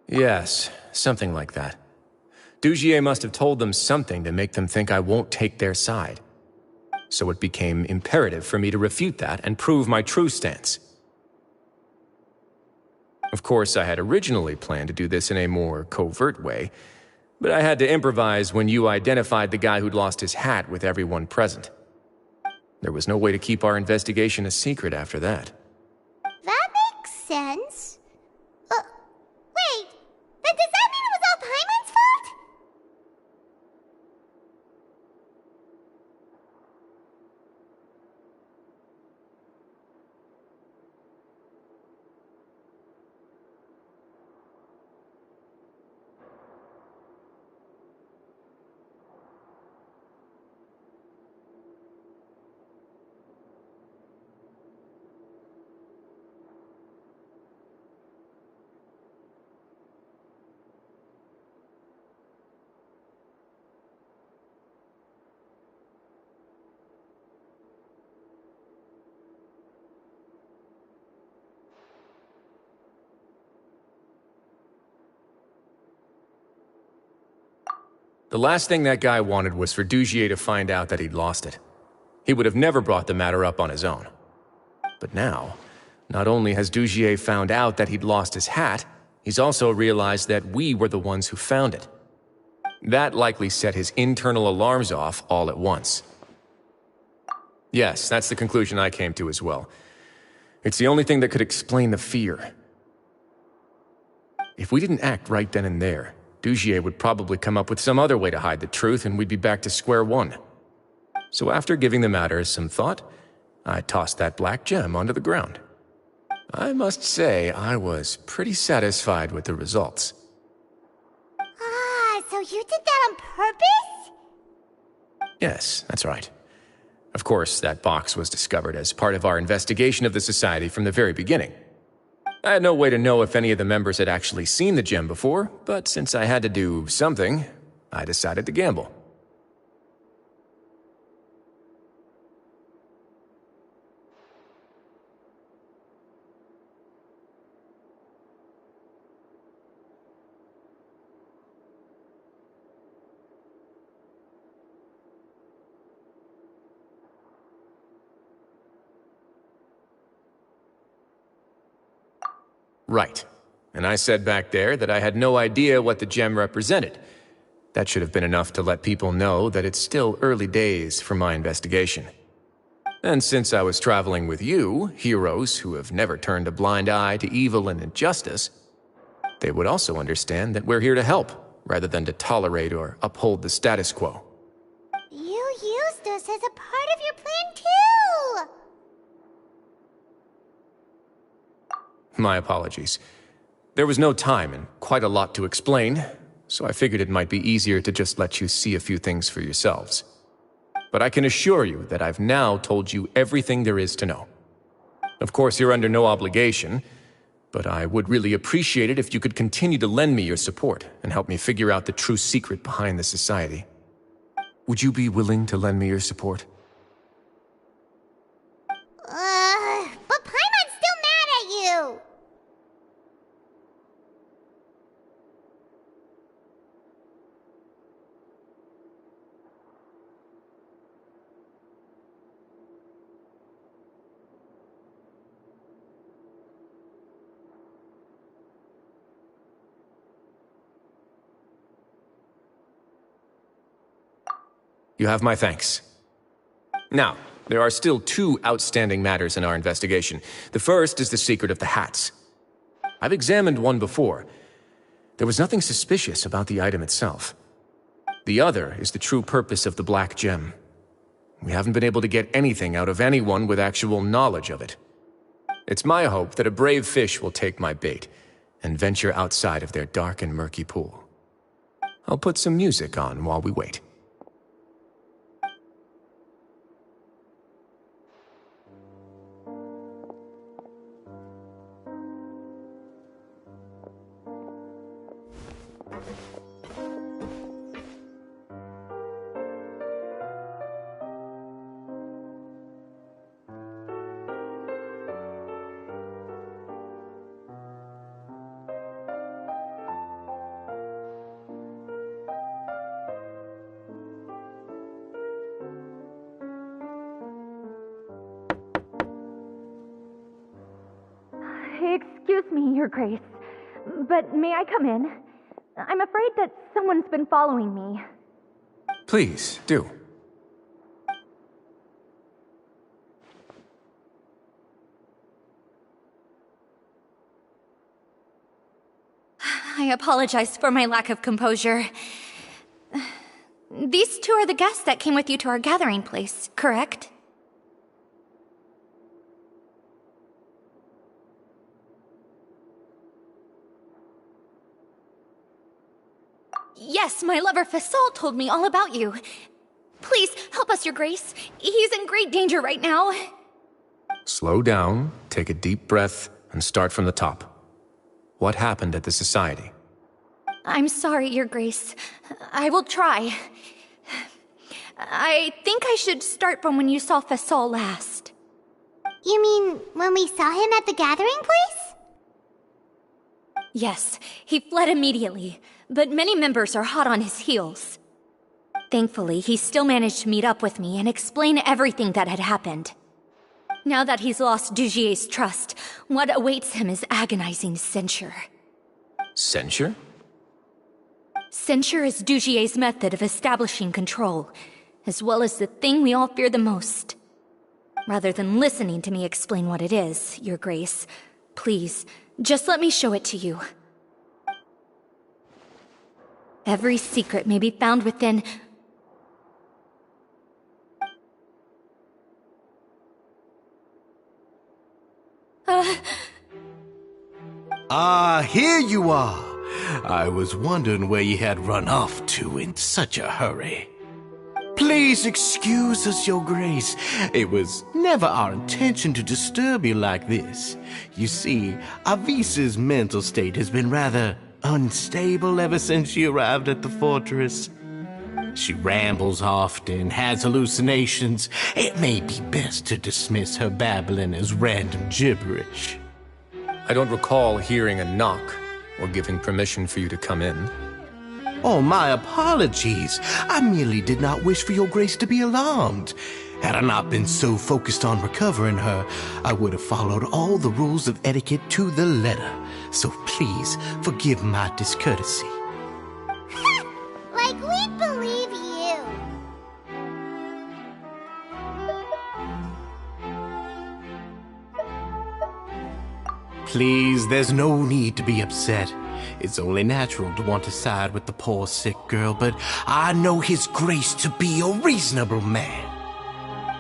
Yes, something like that. Dugier must have told them something to make them think I won't take their side. So it became imperative for me to refute that and prove my true stance. Of course, I had originally planned to do this in a more covert way, but I had to improvise when you identified the guy who'd lost his hat with everyone present. There was no way to keep our investigation a secret after that. That makes sense. Wait, then does that mean it was all Paimon's fault? The last thing that guy wanted was for Dugier to find out that he'd lost it. He would have never brought the matter up on his own. But now, not only has Dugier found out that he'd lost his hat, he's also realized that we were the ones who found it. That likely set his internal alarms off all at once. Yes, that's the conclusion I came to as well. It's the only thing that could explain the fear. If we didn't act right then and there, Dugier would probably come up with some other way to hide the truth, and we'd be back to square one. So after giving the matter some thought, I tossed that black gem onto the ground. I must say, I was pretty satisfied with the results. Ah, so you did that on purpose? Yes, that's right. Of course, that box was discovered as part of our investigation of the Society from the very beginning. I had no way to know if any of the members had actually seen the gem before, but since I had to do something, I decided to gamble. Right. And I said back there that I had no idea what the gem represented. That should have been enough to let people know that it's still early days for my investigation. And since I was traveling with you, heroes who have never turned a blind eye to evil and injustice, they would also understand that we're here to help, rather than to tolerate or uphold the status quo. You used us as a part of your plan too! My apologies. There was no time and quite a lot to explain, so I figured it might be easier to just let you see a few things for yourselves. But I can assure you that I've now told you everything there is to know. Of course, you're under no obligation, but I would really appreciate it if you could continue to lend me your support and help me figure out the true secret behind the Society. Would you be willing to lend me your support? But Paimon's still mad at you! You have my thanks. Now, there are still two outstanding matters in our investigation. The first is the secret of the hats. I've examined one before. There was nothing suspicious about the item itself. The other is the true purpose of the black gem. We haven't been able to get anything out of anyone with actual knowledge of it. It's my hope that a brave fish will take my bait and venture outside of their dark and murky pool. I'll put some music on while we wait. Excuse me, Your Grace, but may I come in? I'm afraid that someone's been following me. Please, do. I apologize for my lack of composure. These two are the guests that came with you to our gathering place, correct? Yes, my lover Fasol told me all about you. Please, help us, Your Grace. He's in great danger right now. Slow down, take a deep breath, and start from the top. What happened at the Society? I'm sorry, Your Grace. I will try. I think I should start from when you saw Fasol last. You mean when we saw him at the gathering place? Yes, he fled immediately, but many members are hot on his heels. Thankfully, he still managed to meet up with me and explain everything that had happened. Now that he's lost Dugier's trust, what awaits him is agonizing censure. Censure? Censure is Dugier's method of establishing control, as well as the thing we all fear the most. Rather than listening to me explain what it is, Your Grace, please, just let me show it to you. Every secret may be found within... Here you are. I was wondering where you had run off to in such a hurry. Please excuse us, Your Grace. It was never our intention to disturb you like this. You see, Avisa's mental state has been rather unstable ever since she arrived at the fortress. She rambles often, has hallucinations. It may be best to dismiss her babbling as random gibberish. I don't recall hearing a knock or giving permission for you to come in. Oh, my apologies. I merely did not wish for Your Grace to be alarmed. Had I not been so focused on recovering her, I would have followed all the rules of etiquette to the letter. So please, forgive my discourtesy. Like we'd believe you. Please, there's no need to be upset. It's only natural to want to side with the poor sick girl, but I know His Grace to be a reasonable man.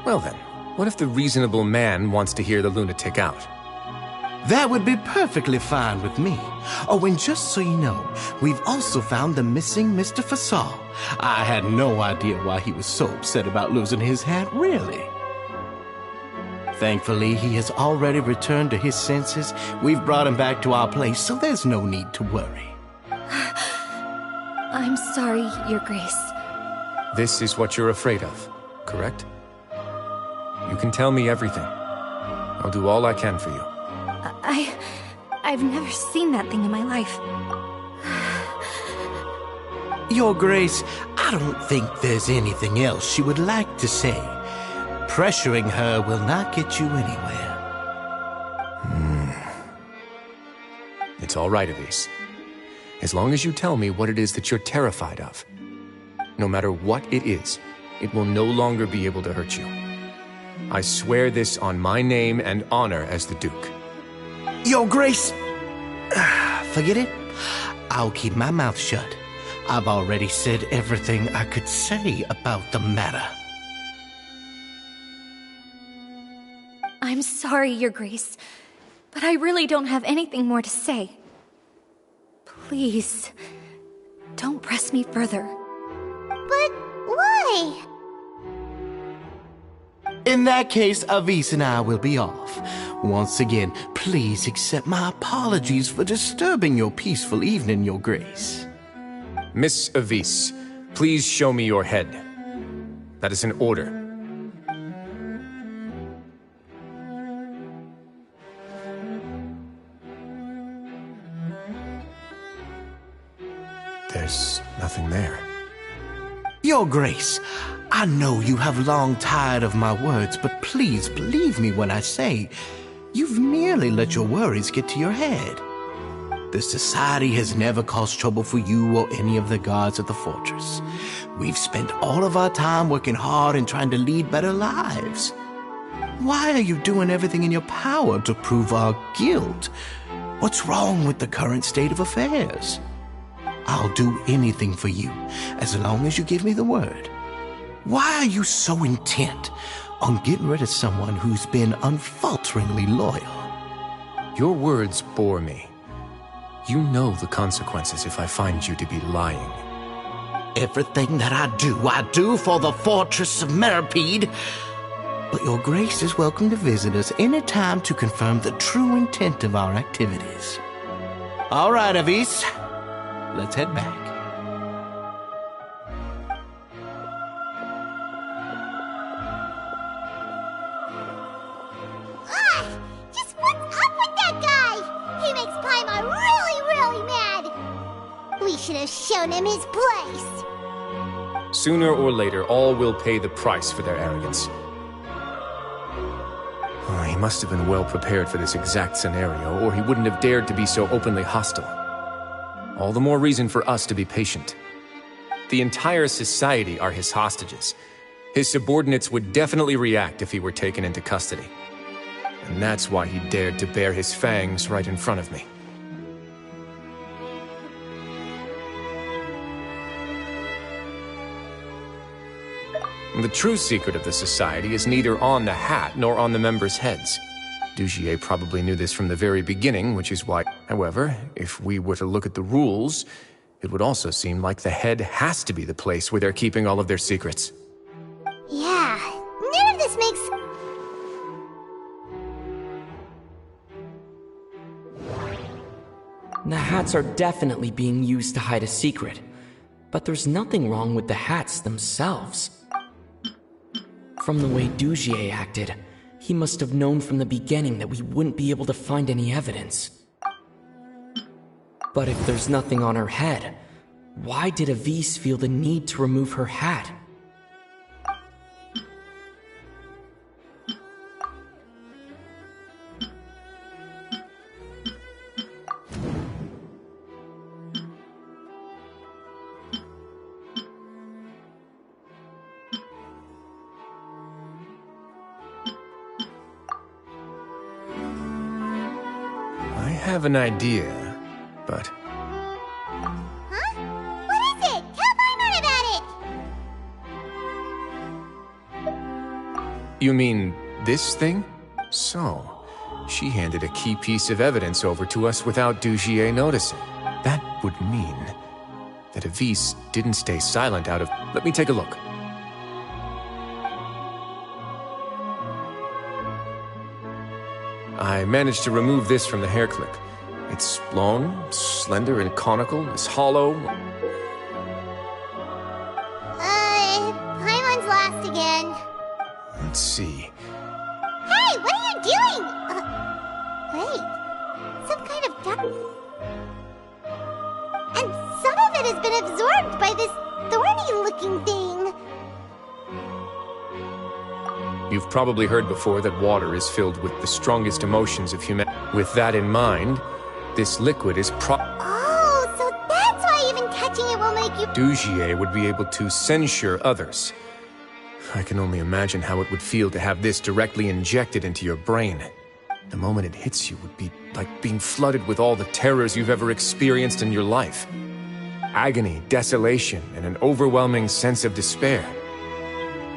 Well then, what if the reasonable man wants to hear the lunatic out? That would be perfectly fine with me. Oh, and just so you know, we've also found the missing Mr. Fasol. I had no idea why he was so upset about losing his hat, really. Thankfully, he has already returned to his senses. We've brought him back to our place, so there's no need to worry. I'm sorry, Your Grace. This is what you're afraid of, correct? You can tell me everything. I'll do all I can for you. I've never seen that thing in my life. Your Grace, I don't think there's anything else she would like to say. Pressuring her will not get you anywhere. It's all right, Avise. As long as you tell me what it is that you're terrified of. No matter what it is, it will no longer be able to hurt you. I swear this on my name and honor as the Duke. Your Grace! Forget it. I'll keep my mouth shut. I've already said everything I could say about the matter. I'm sorry, Your Grace, but I really don't have anything more to say. Please, don't press me further. But why? In that case, Avise and I will be off. Once again, please accept my apologies for disturbing your peaceful evening, Your Grace. Miss Avise, please show me your head. That is an order. There's nothing there. Your Grace, I know you have long tired of my words, but please believe me when I say you've merely let your worries get to your head. The Society has never caused trouble for you or any of the guards at the fortress. We've spent all of our time working hard and trying to lead better lives. Why are you doing everything in your power to prove our guilt? What's wrong with the current state of affairs? I'll do anything for you, as long as you give me the word. Why are you so intent on getting rid of someone who's been unfalteringly loyal? Your words bore me. You know the consequences if I find you to be lying. Everything that I do for the Fortress of Meripede. But your grace is welcome to visit us any time to confirm the true intent of our activities. All right, Avis. Let's head back. Just what's up with that guy? He makes Paimon really, really mad. We should have shown him his place. Sooner or later, all will pay the price for their arrogance. Oh, he must have been well prepared for this exact scenario, or he wouldn't have dared to be so openly hostile. All the more reason for us to be patient. The entire society are his hostages. His subordinates would definitely react if he were taken into custody. And that's why he dared to bare his fangs right in front of me. The true secret of the society is neither on the hat nor on the members' heads. Dugier probably knew this from the very beginning, which is why... However, if we were to look at the rules, it would also seem like the head has to be the place where they're keeping all of their secrets. Yeah, none of this makes... The hats are definitely being used to hide a secret. But there's nothing wrong with the hats themselves. From the way Dugier acted, he must have known from the beginning that we wouldn't be able to find any evidence. But if there's nothing on her head, why did Avis feel the need to remove her hat? I have an idea, but... Huh? What is it? Tell Paimon about it! You mean this thing? So, she handed a key piece of evidence over to us without Dugier noticing. That would mean that Avis didn't stay silent out of... Let me take a look. I managed to remove this from the hair clip. It's long, slender, and conical. It's hollow. Paimon's last again. Let's see. Hey, what are you doing? Wait. Some kind of duck. And some of it has been absorbed by this thorny-looking thing. You've probably heard before that water is filled with the strongest emotions of humanity. With that in mind, this liquid is Oh, so that's why even touching it will make you... Dugier would be able to censure others. I can only imagine how it would feel to have this directly injected into your brain. The moment it hits you would be like being flooded with all the terrors you've ever experienced in your life. Agony, desolation, and an overwhelming sense of despair.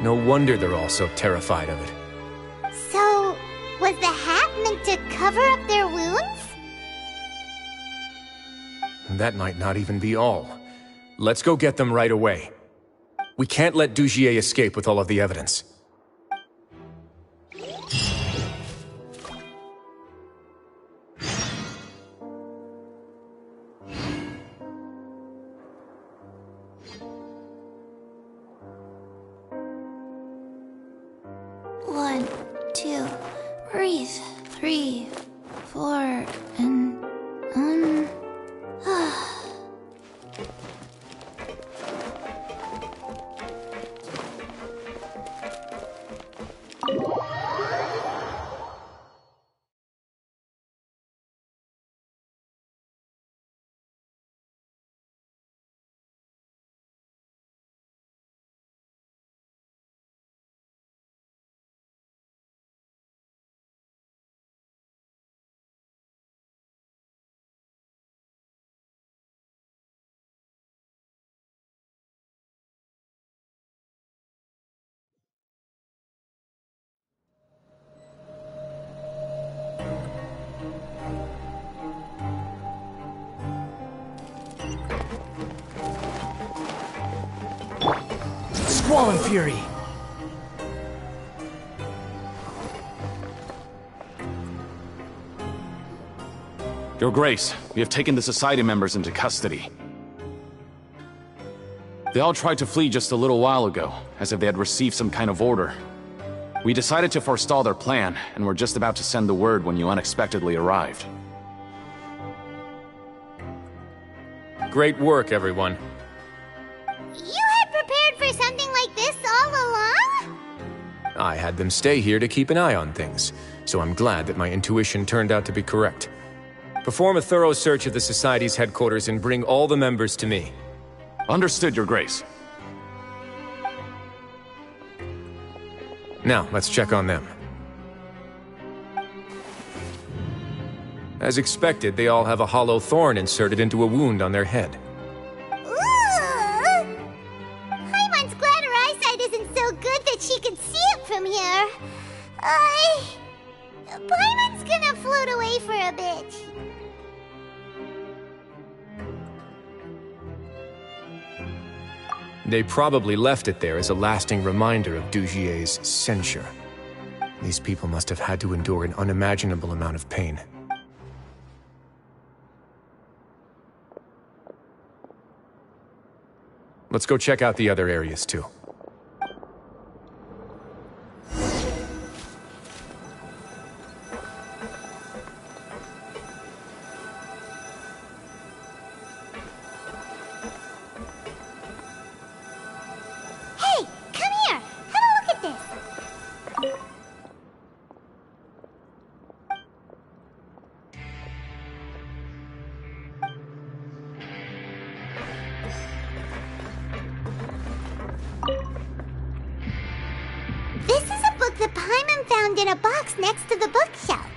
No wonder they're all so terrified of it. So, was the hat meant to cover up their wounds? That might not even be all. Let's go get them right away. We can't let Dugier escape with all of the evidence. One, two, breathe. 3, 4, and Fallen Fury! Your Grace, we have taken the Society members into custody. They all tried to flee just a little while ago, as if they had received some kind of order. We decided to forestall their plan, and were just about to send the word when you unexpectedly arrived. Great work, everyone. You had prepared for something like this all along? I had them stay here to keep an eye on things, so I'm glad that my intuition turned out to be correct. Perform a thorough search of the Society's headquarters and bring all the members to me. Understood, Your Grace. Now, let's check on them. As expected, they all have a hollow thorn inserted into a wound on their head. Ooh! Paimon's glad her eyesight isn't so good that she can see it from here. Paimon's gonna float away for a bit. They probably left it there as a lasting reminder of Dugier's censure. These people must have had to endure an unimaginable amount of pain. Let's go check out the other areas too. Hey, come here. Have a look at this. This is a book that Paimon found in a box next to the bookshelf.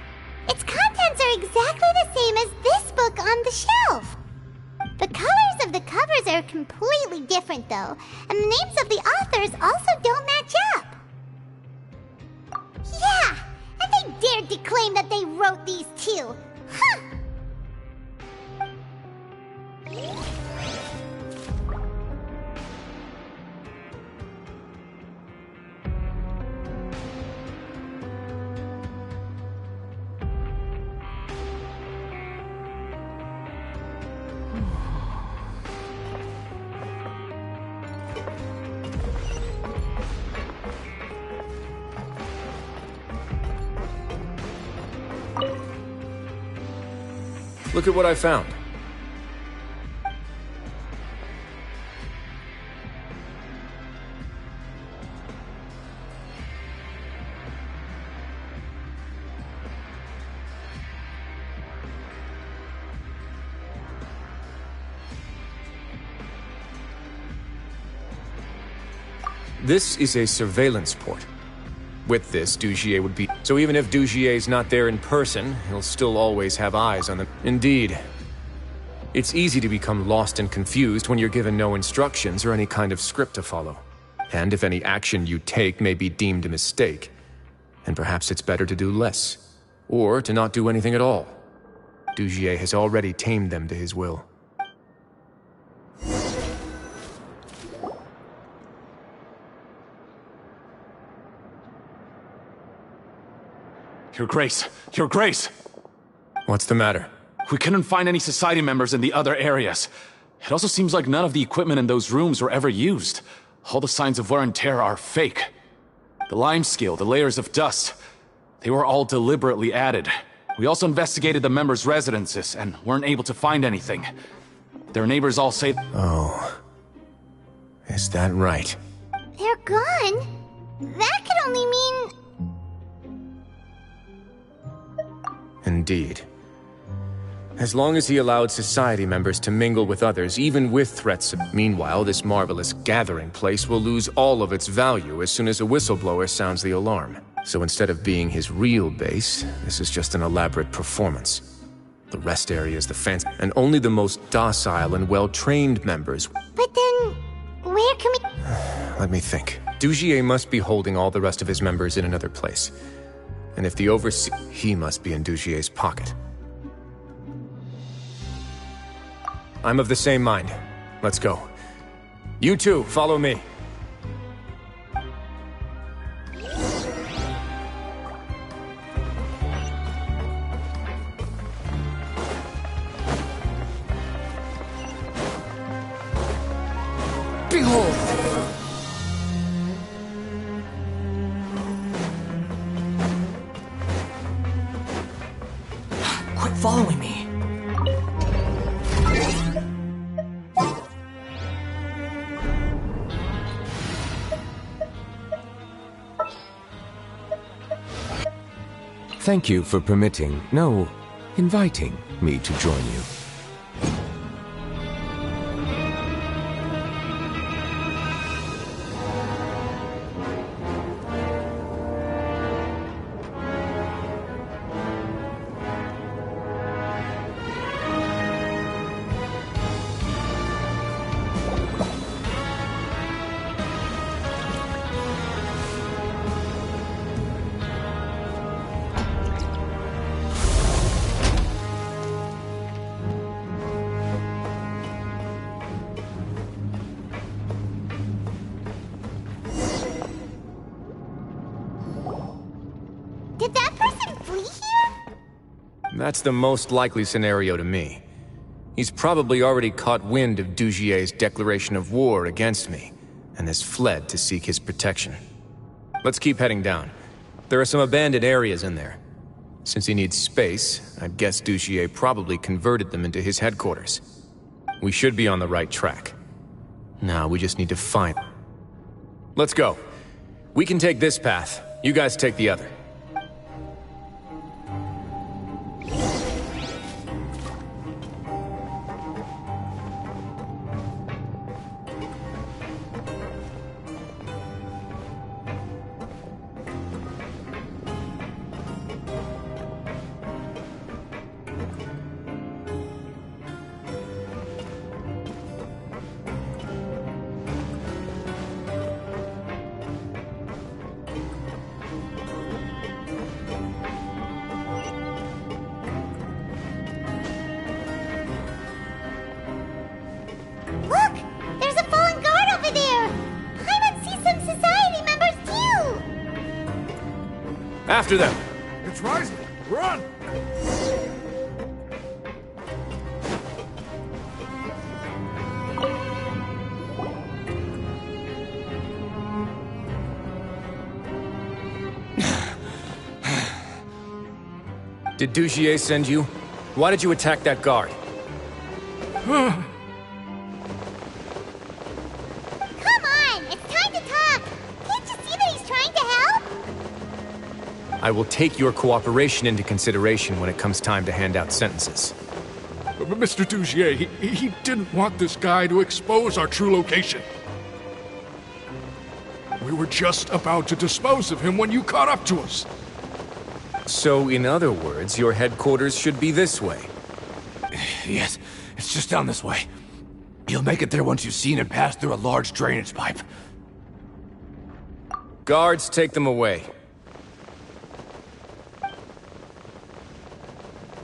Its contents are exactly the same as this book on the shelf. The colors of the covers are completely different, though, and the names of the authors also don't match up. Yeah, and they dared to claim that they wrote these too. Huh! Look at what I found. This is a surveillance port. With this, Dugier would be... So even if Dugier's not there in person, he'll still always have eyes on them. Indeed. It's easy to become lost and confused when you're given no instructions or any kind of script to follow. And if any action you take may be deemed a mistake, then perhaps it's better to do less. Or to not do anything at all. Dugier has already tamed them to his will. Your Grace! Your Grace! What's the matter? We couldn't find any Society members in the other areas. It also seems like none of the equipment in those rooms were ever used. All the signs of wear and tear are fake. The limescale, the layers of dust, they were all deliberately added. We also investigated the members' residences and weren't able to find anything. Their neighbors all say... Oh. Is that right? They're gone? That could only mean... Indeed. As long as he allowed Society members to mingle with others, even with threats of... Meanwhile, this marvelous gathering place will lose all of its value as soon as a whistleblower sounds the alarm. So instead of being his real base, this is just an elaborate performance. The rest area is the fancy, and only the most docile and well-trained members... But then, where can we... Let me think. Dugier must be holding all the rest of his members in another place. And if the overseer... He must be in Dugier's pocket. I'm of the same mind. Let's go. You two, follow me. following me. Thank you for permitting, no, inviting me to join you. Did that person flee here? That's the most likely scenario to me. He's probably already caught wind of Dugier's declaration of war against me, and has fled to seek his protection. Let's keep heading down. There are some abandoned areas in there. Since he needs space, I'd guess Dugier probably converted them into his headquarters. We should be on the right track. Now we just need to find... Let's go. We can take this path. You guys take the other. Look! There's a fallen guard over there! Paimon sees some society members too! After them! It's rising! Run! Did Dugier send you? Why did you attack that guard? Come on! It's time to talk! Can't you see that he's trying to help? I will take your cooperation into consideration when it comes time to hand out sentences. But Mr. Dugier, he didn't want this guy to expose our true location. We were just about to dispose of him when you caught up to us. So, in other words, your headquarters should be this way. Yes, it's just down this way. You'll make it there once you've seen it pass through a large drainage pipe. Guards, take them away.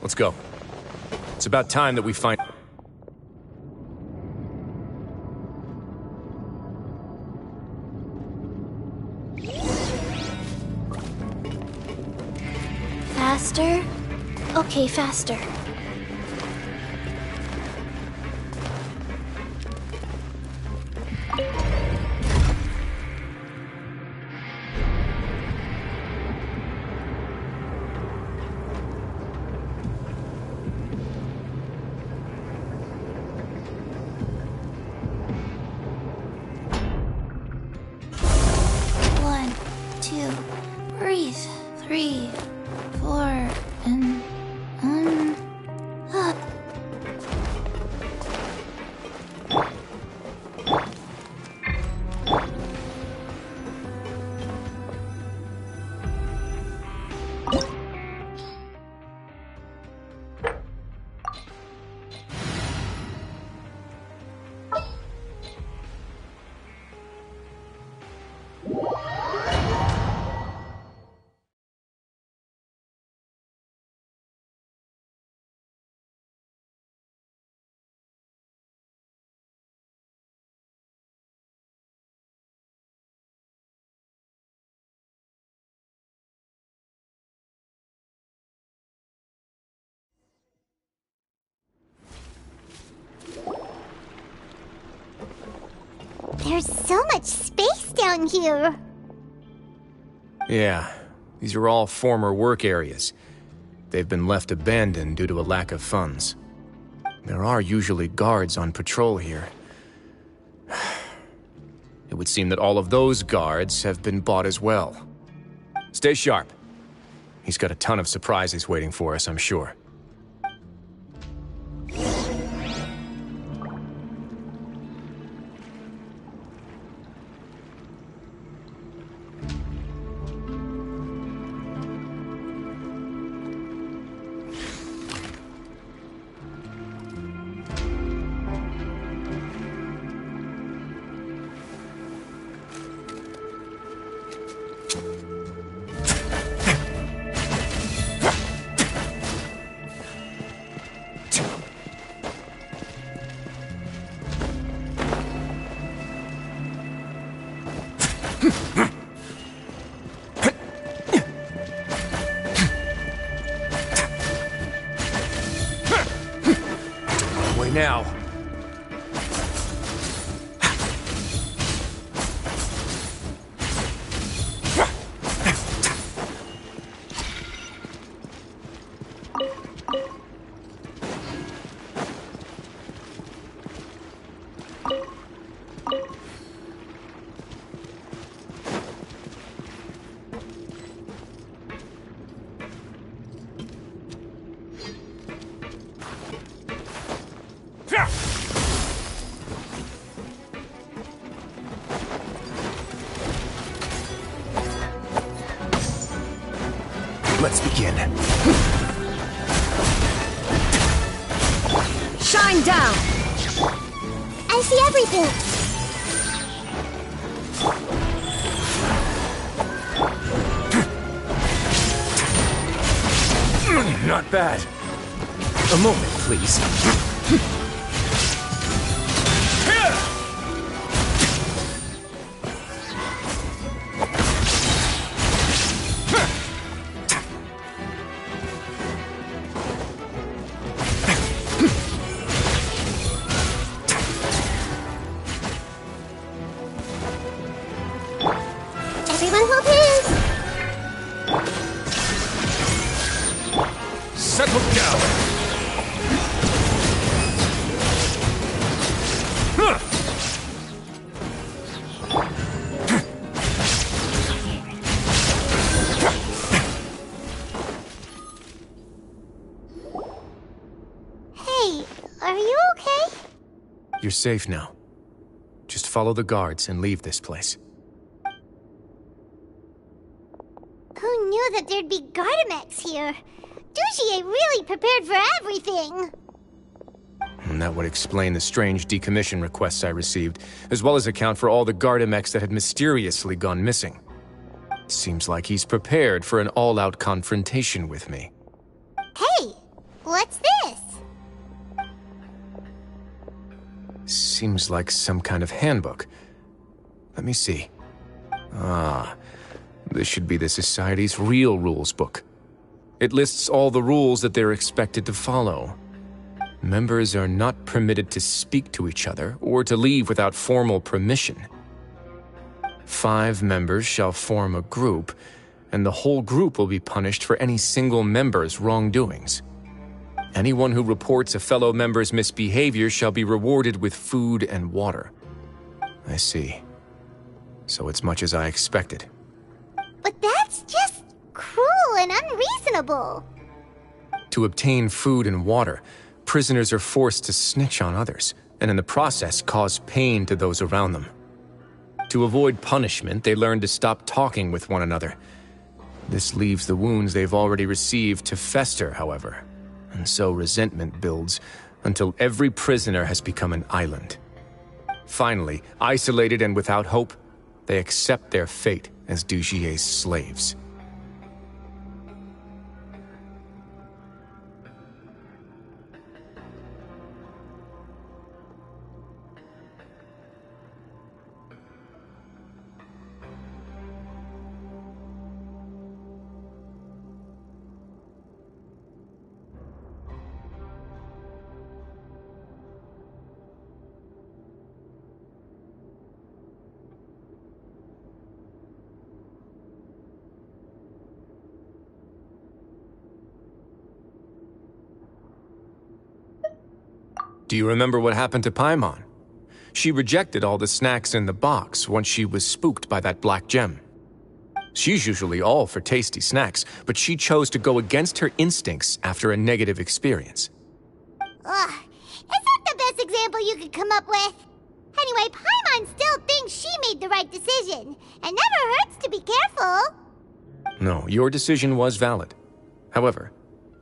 Let's go. It's about time that we find... Faster? Okay, faster. One, two, breathe. 3, 4, and up. There's so much space down here. Yeah, these are all former work areas. they've been left abandoned due to a lack of funds. There are usually guards on patrol here. It would seem that all of those guards have been bought as well. Stay sharp. He's got a ton of surprises waiting for us, I'm sure. Now. Let's begin. Shine down! I see everything! Not bad. A moment, please. Everyone hold hands! Settle down! Hey, are you okay? You're safe now. Just follow the guards and leave this place. Who knew that there'd be Gardamex here? Dujier really prepared for everything! And that would explain the strange decommission requests I received, as well as account for all the Gardamex that had mysteriously gone missing. Seems like he's prepared for an all-out confrontation with me. Hey, what's this? Seems like some kind of handbook. Let me see. Ah, this should be the Society's real rules book. It lists all the rules that they're expected to follow. Members are not permitted to speak to each other or to leave without formal permission. 5 members shall form a group, and the whole group will be punished for any single member's wrongdoings. Anyone who reports a fellow member's misbehavior shall be rewarded with food and water. I see. So it's much as I expected. But that's just cruel and unreasonable. To obtain food and water, prisoners are forced to snitch on others, and in the process cause pain to those around them. To avoid punishment, they learn to stop talking with one another. This leaves the wounds they've already received to fester, however, and so resentment builds until every prisoner has become an island. Finally, isolated and without hope, they accept their fate as Dujier's slaves. Do you remember what happened to Paimon? She rejected all the snacks in the box once she was spooked by that black gem. She's usually all for tasty snacks, but she chose to go against her instincts after a negative experience. Ugh, is that the best example you could come up with? Anyway, Paimon still thinks she made the right decision. It never hurts to be careful. No, your decision was valid. However,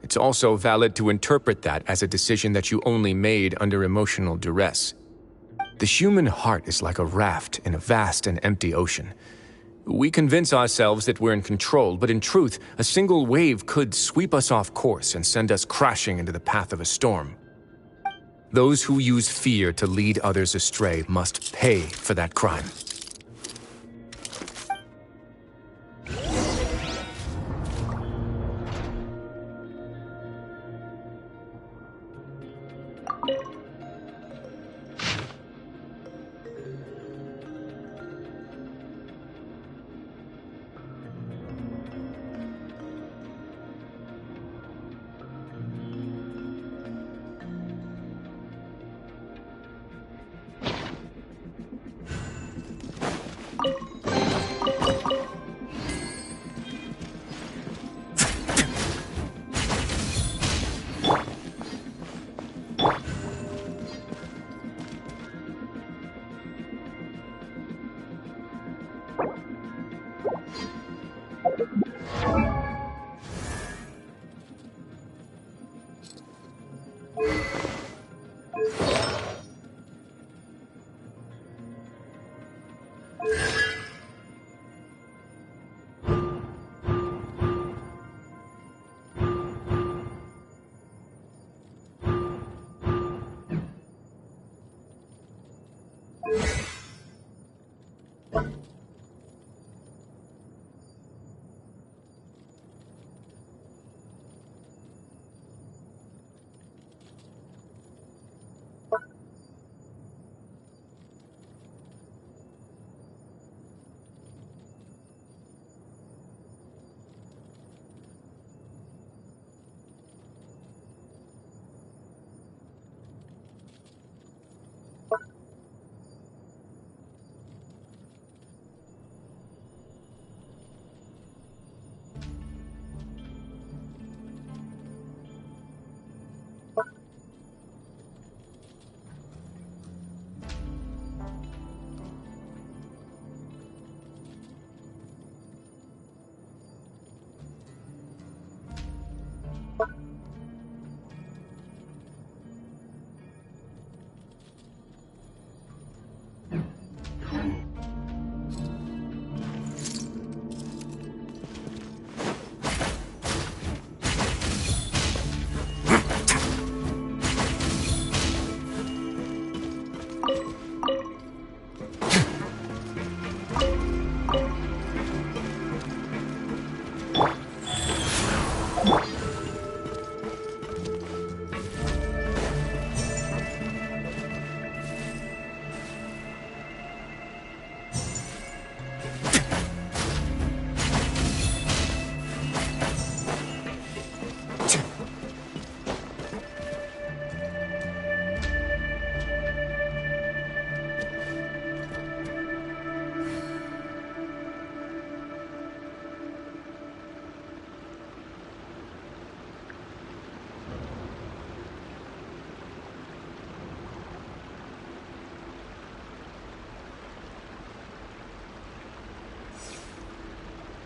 it's also valid to interpret that as a decision that you only made under emotional duress. The human heart is like a raft in a vast and empty ocean. We convince ourselves that we're in control, but in truth, a single wave could sweep us off course and send us crashing into the path of a storm. Those who use fear to lead others astray must pay for that crime.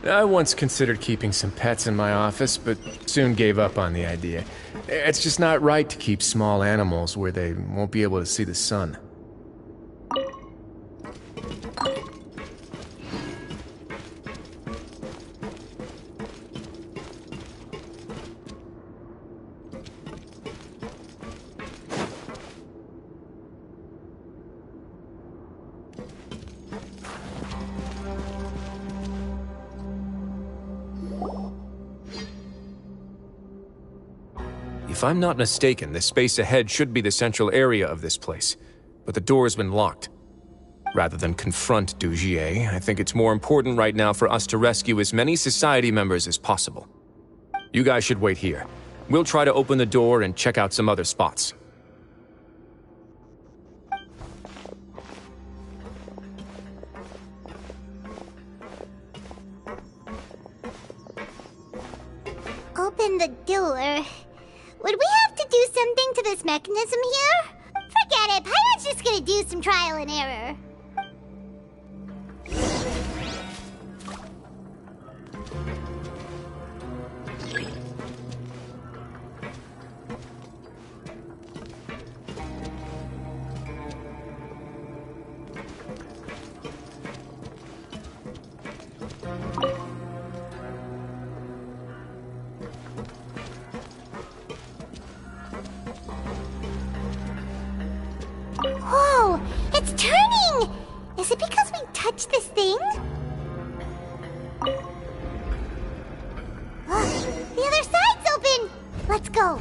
I once considered keeping some pets in my office, but soon gave up on the idea. It's just not right to keep small animals where they won't be able to see the sun. If I'm not mistaken, the space ahead should be the central area of this place, but the door has been locked. Rather than confront Dugier, I think it's more important right now for us to rescue as many society members as possible. You guys should wait here. We'll try to open the door and check out some other spots. open the door. Would we have to do something to this mechanism here? Forget it, Pirate's just gonna do some trial and error. Whoa! It's turning! Is it because we touched this thing? The other side's open! Let's go!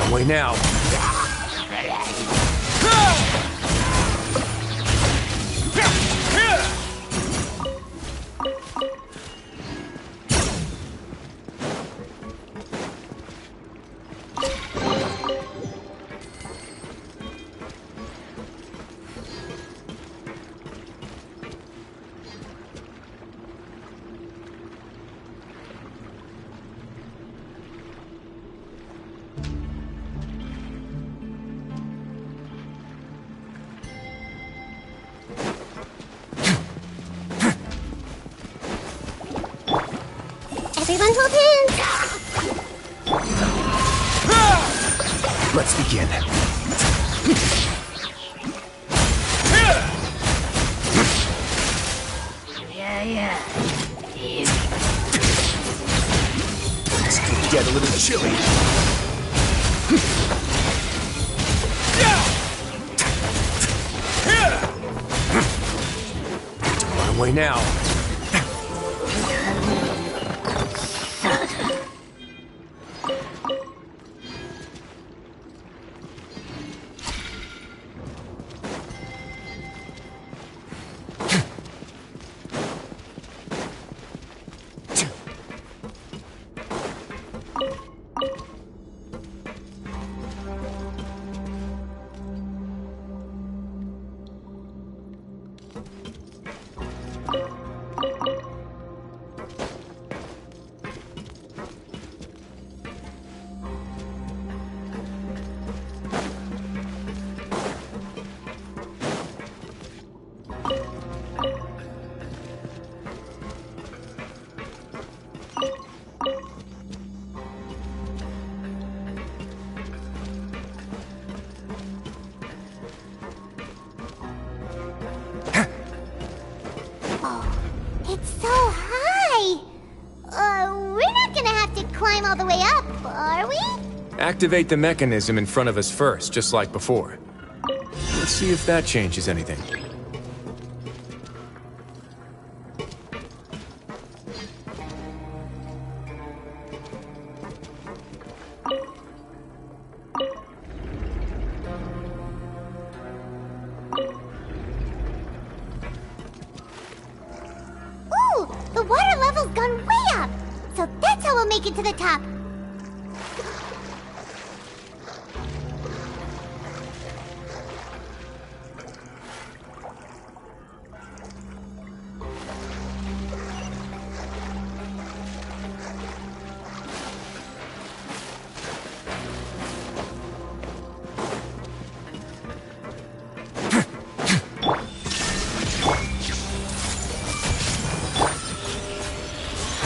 Way now. Everyone hold hands! Let's begin. Yeah. This could get a little chilly. Don't run away now. It's so high! We're not gonna have to climb all the way up, are we? Activate the mechanism in front of us first, just like before. Let's see if that changes anything. make it to the top.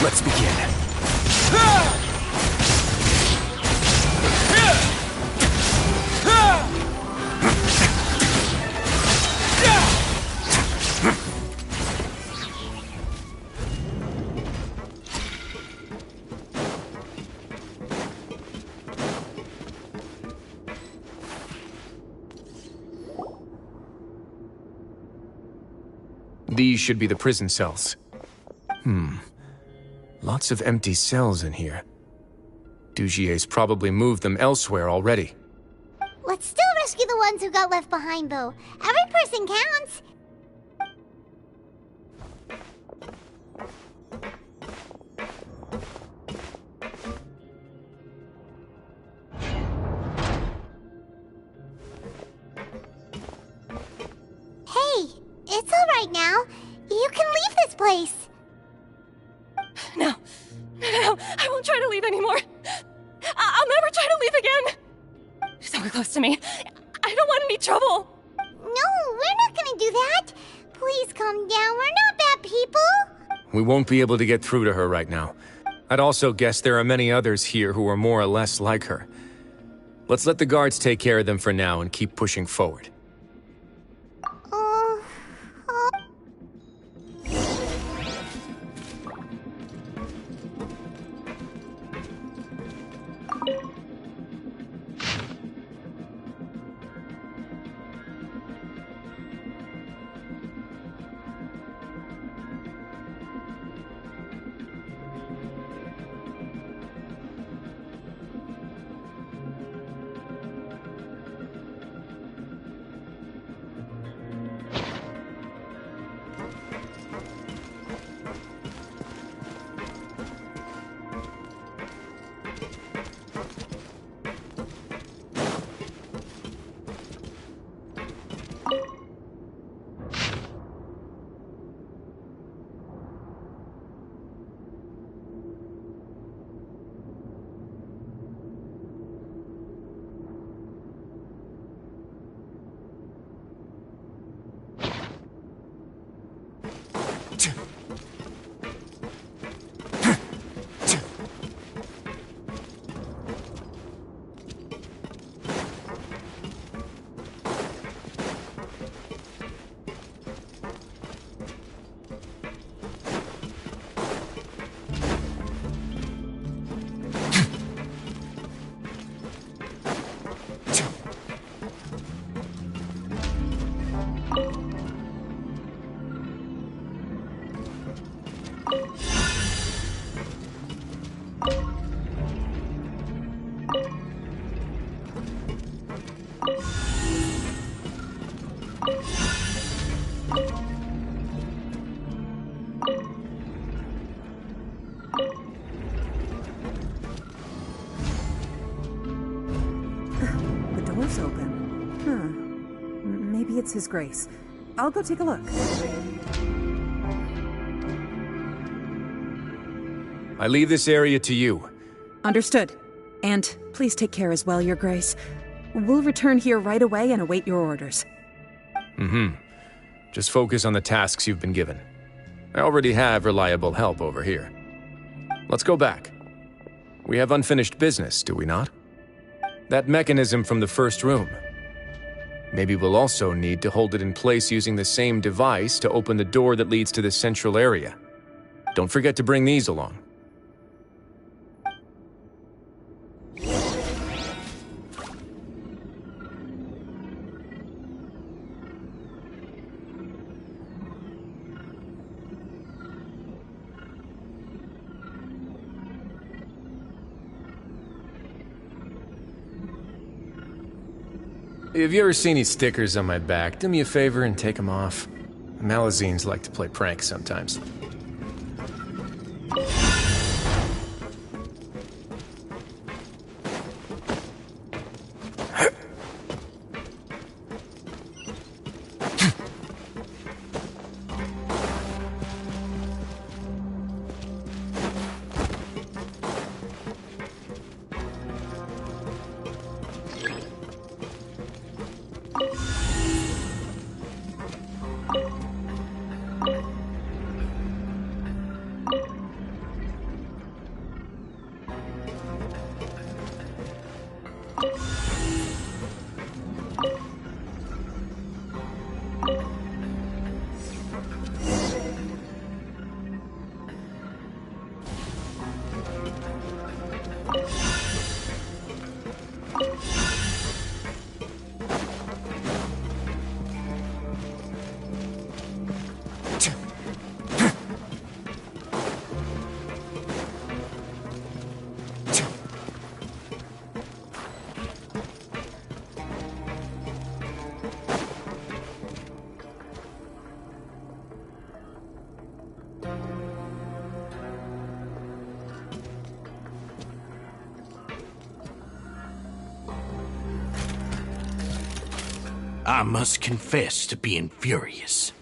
Let's begin. These should be the prison cells. Lots of empty cells in here. Dugier's probably moved them elsewhere already. Let's still rescue the ones who got left behind, though. Every person counts. Hey, it's all right now. You can leave this place. No, I won't try to leave anymore. I'll never try to leave again. Someone close to me. I don't want any trouble. No, we're not gonna do that. Please calm down. We're not bad people. We won't be able to get through to her right now. I'd also guess there are many others here who are more or less like her. Let's let the guards take care of them for now and keep pushing forward. The door's open. Maybe it's His Grace. I'll go take a look. I leave this area to you. Understood. And please take care as well, Your Grace. We'll return here right away and await your orders. Just focus on the tasks you've been given. I already have reliable help over here. Let's go back. We have unfinished business, do we not? That mechanism from the first room. Maybe we'll also need to hold it in place using the same device to open the door that leads to the central area. Don't forget to bring these along. Have you ever seen these stickers on my back? Do me a favor and take them off. Malazines like to play pranks sometimes. I must confess to being furious.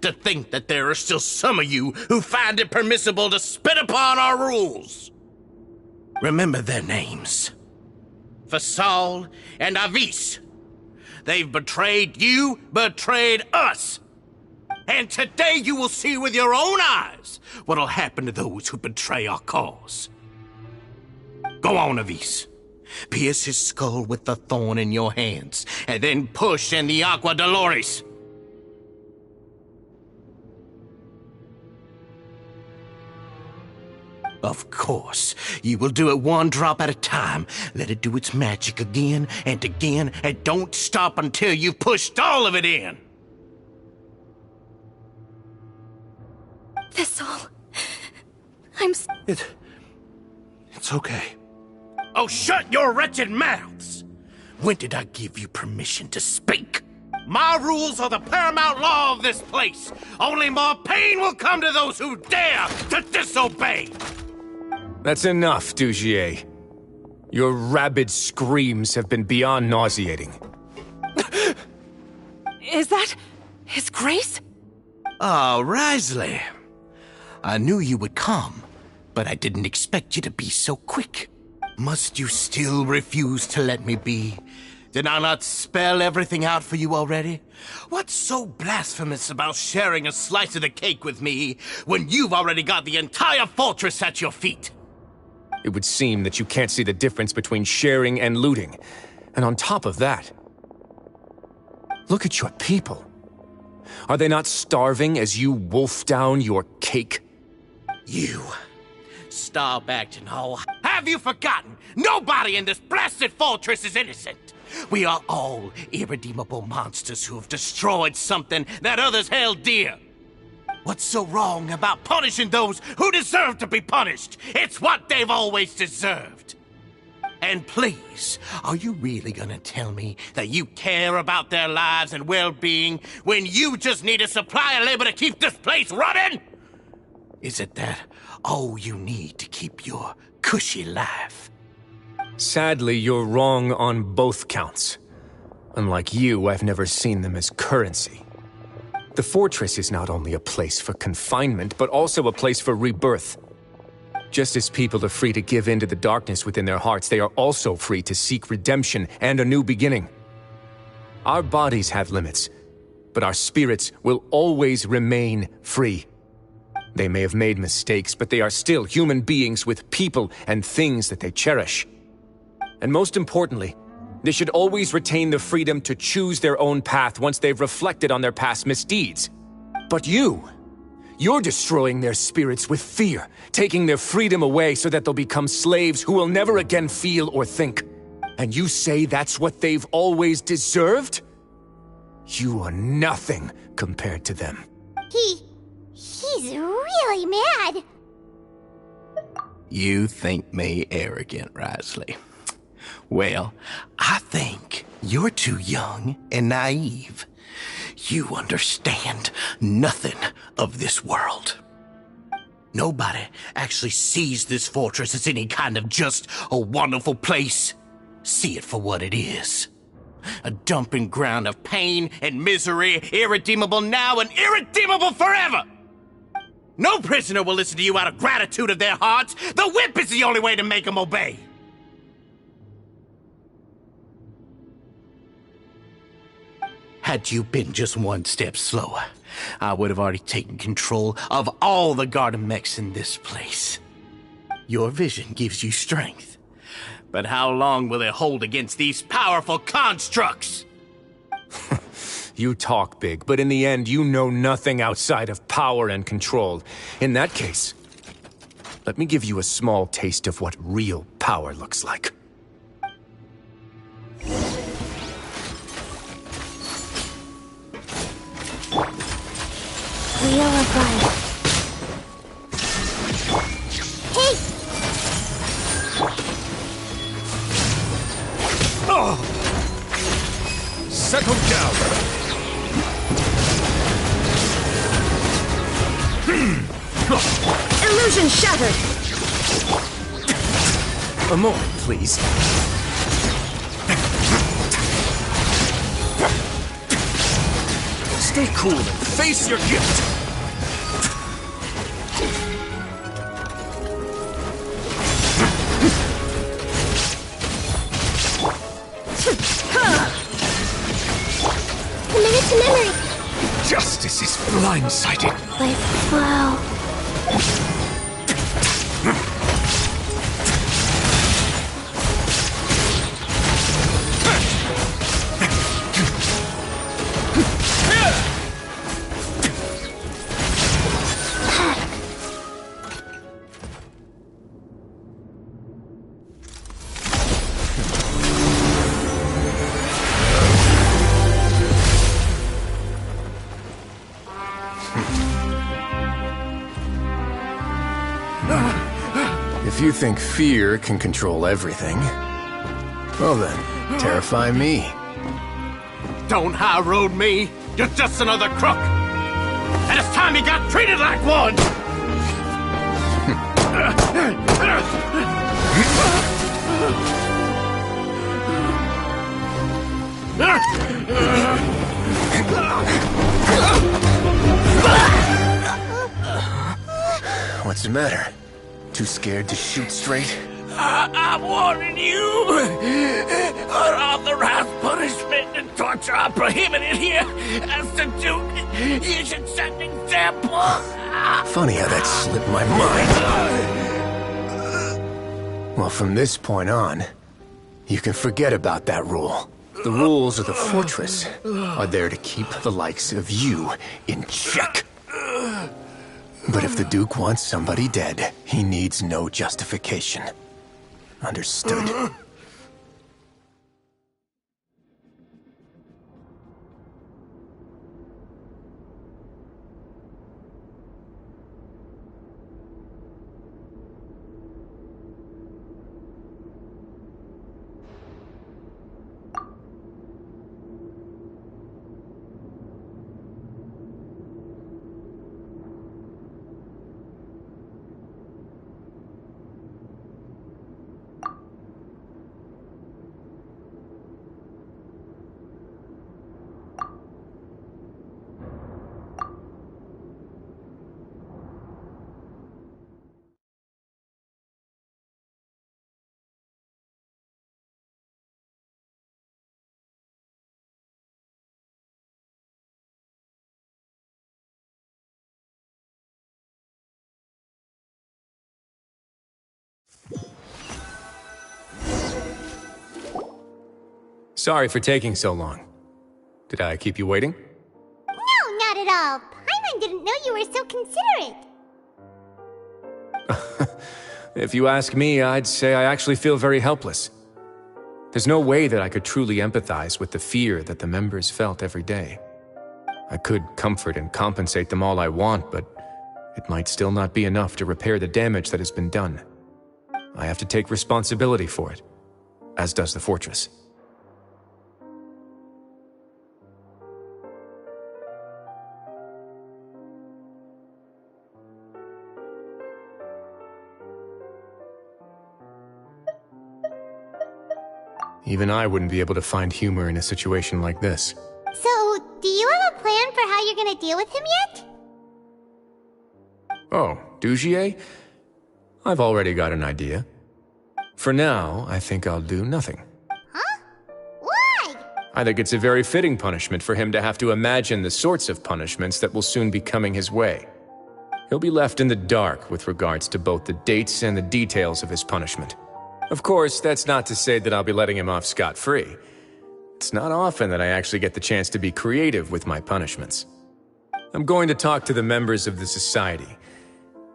To think that there are still some of you who find it permissible to spit upon our rules. Remember their names. Fasal and Avis. They've betrayed you, betrayed us. And today you will see with your own eyes what'll happen to those who betray our cause. Go on, Avis. Pierce his skull with the thorn in your hands, and then push in the Aqua Dolores. Of course, you will do it one drop at a time. Let it do its magic again and again, and don't stop until you've pushed all of it in. Thistle. It's okay. Oh, shut your wretched mouths! When did I give you permission to speak? My rules are the paramount law of this place. Only more pain will come to those who dare to disobey. That's enough, Dugier. Your rabid screams have been beyond nauseating. Is that His Grace? Oh, Risley. I knew you would come, but I didn't expect you to be so quick. Must you still refuse to let me be? Did I not spell everything out for you already? What's so blasphemous about sharing a slice of the cake with me when you've already got the entire fortress at your feet? It would seem that you can't see the difference between sharing and looting. And on top of that, look at your people. Are they not starving as you wolf down your cake? You. Stop acting all... Have you forgotten? Nobody in this blasted fortress is innocent. We are all irredeemable monsters who have destroyed something that others held dear. What's so wrong about punishing those who deserve to be punished? It's what they've always deserved. And please, are you really gonna tell me that you care about their lives and well-being when you just need a supply of labor to keep this place running? Is it that all you need to keep your cushy life? Sadly, you're wrong on both counts. Unlike you, I've never seen them as currency. The fortress is not only a place for confinement, but also a place for rebirth. Just as people are free to give in to the darkness within their hearts, they are also free to seek redemption and a new beginning. Our bodies have limits, but our spirits will always remain free. They may have made mistakes, but they are still human beings with people and things that they cherish. And most importantly, they should always retain the freedom to choose their own path once they've reflected on their past misdeeds. But you're destroying their spirits with fear, taking their freedom away so that they'll become slaves who will never again feel or think. And you say that's what they've always deserved? You are nothing compared to them. He's really mad. You think me arrogant, Risley. Well, I think you're too young and naive. You understand nothing of this world. Nobody actually sees this fortress as any kind of just a wonderful place. See it for what it is. A dumping ground of pain and misery, irredeemable now and irredeemable forever. No prisoner will listen to you out of gratitude of their hearts. The whip is the only way to make them obey. Had you been just one step slower, I would have already taken control of all the garden mechs in this place. Your vision gives you strength. But how long will it hold against these powerful constructs? You talk big, but in the end, you know nothing outside of power and control. In that case, let me give you a small taste of what real power looks like. Wheel of Life. Hey! Oh! Settle down! Illusion shattered! A moment, please. Stay cool and face your gift! A minute to memory. Justice is blindsided. Like, wow. If you think fear can control everything, well then, terrify me. Don't high road me. You're just another crook. And it's time you got treated like one. What's the matter? Too scared to shoot straight? I'm warning you. Unauthorized punishment and torture are prohibited here. As the Duke, you should set an example. Funny how that slipped my mind. Well, from this point on, you can forget about that rule. The rules of the fortress are there to keep the likes of you in check. But if the Duke wants somebody dead, he needs no justification. Understood? Sorry for taking so long. Did I keep you waiting? No, not at all. Paimon didn't know you were so considerate. If you ask me, I'd say I actually feel very helpless. There's no way that I could truly empathize with the fear that the members felt every day. I could comfort and compensate them all I want, but it might still not be enough to repair the damage that has been done. I have to take responsibility for it, as does the fortress. Even I wouldn't be able to find humor in a situation like this. So, do you have a plan for how you're gonna deal with him yet? Oh, Dugier? I've already got an idea. For now, I think I'll do nothing. Huh? Why? I think it's a very fitting punishment for him to have to imagine the sorts of punishments that will soon be coming his way. He'll be left in the dark with regards to both the dates and the details of his punishment. Of course, that's not to say that I'll be letting him off scot-free. It's not often that I actually get the chance to be creative with my punishments. I'm going to talk to the members of the society.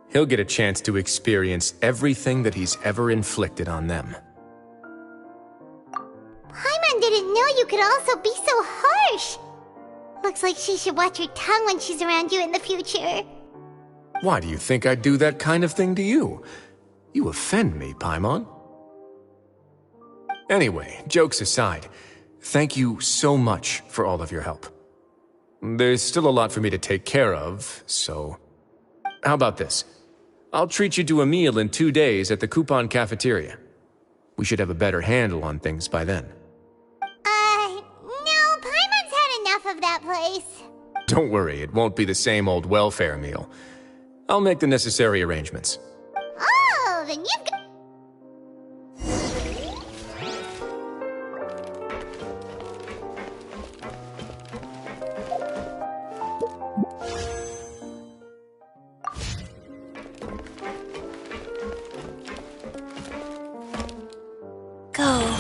He'll get a chance to experience everything that he's ever inflicted on them. Paimon didn't know you could also be so harsh. Looks like she should watch her tongue when she's around you in the future. Why do you think I'd do that kind of thing to you? You offend me, Paimon. Anyway, jokes aside, thank you so much for all of your help. There's still a lot for me to take care of, so... How about this? I'll treat you to a meal in 2 days at the Coupon Cafeteria. We should have a better handle on things by then. No, Paimon's had enough of that place. Don't worry, it won't be the same old welfare meal. I'll make the necessary arrangements. Oh, then you've got... Go.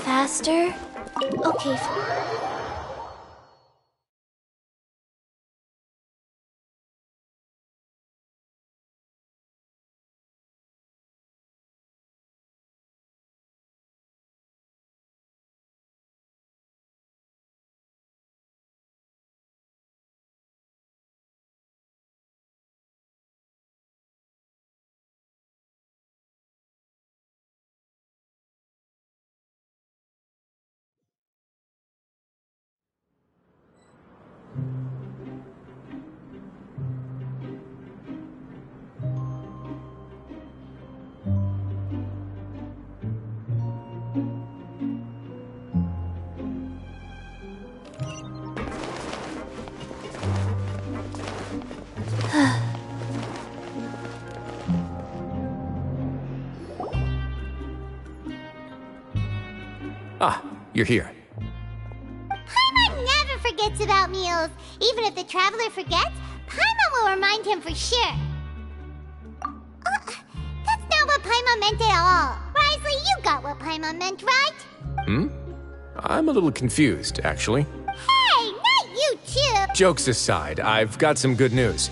Faster? Okay. Ah, you're here. Paimon never forgets about meals. Even if the traveler forgets, Paimon will remind him for sure. That's not what Paimon meant at all. Risley, you got what Paimon meant, right? I'm a little confused, actually. Hey, not you too! Jokes aside, I've got some good news.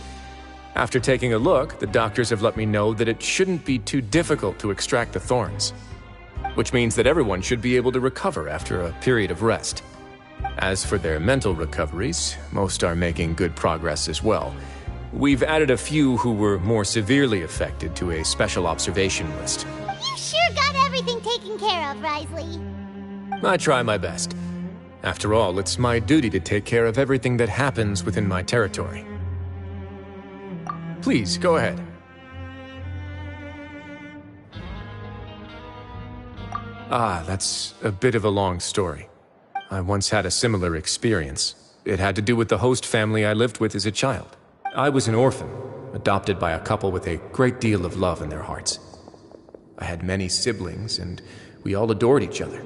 After taking a look, the doctors have let me know that it shouldn't be too difficult to extract the thorns. Which means that everyone should be able to recover after a period of rest. As for their mental recoveries, most are making good progress as well. We've added a few who were more severely affected to a special observation list. You sure got everything taken care of, Risley. I try my best. After all, it's my duty to take care of everything that happens within my territory. Please, go ahead. Ah, that's a bit of a long story. I once had a similar experience. It had to do with the host family I lived with as a child. I was an orphan, adopted by a couple with a great deal of love in their hearts. I had many siblings, and we all adored each other.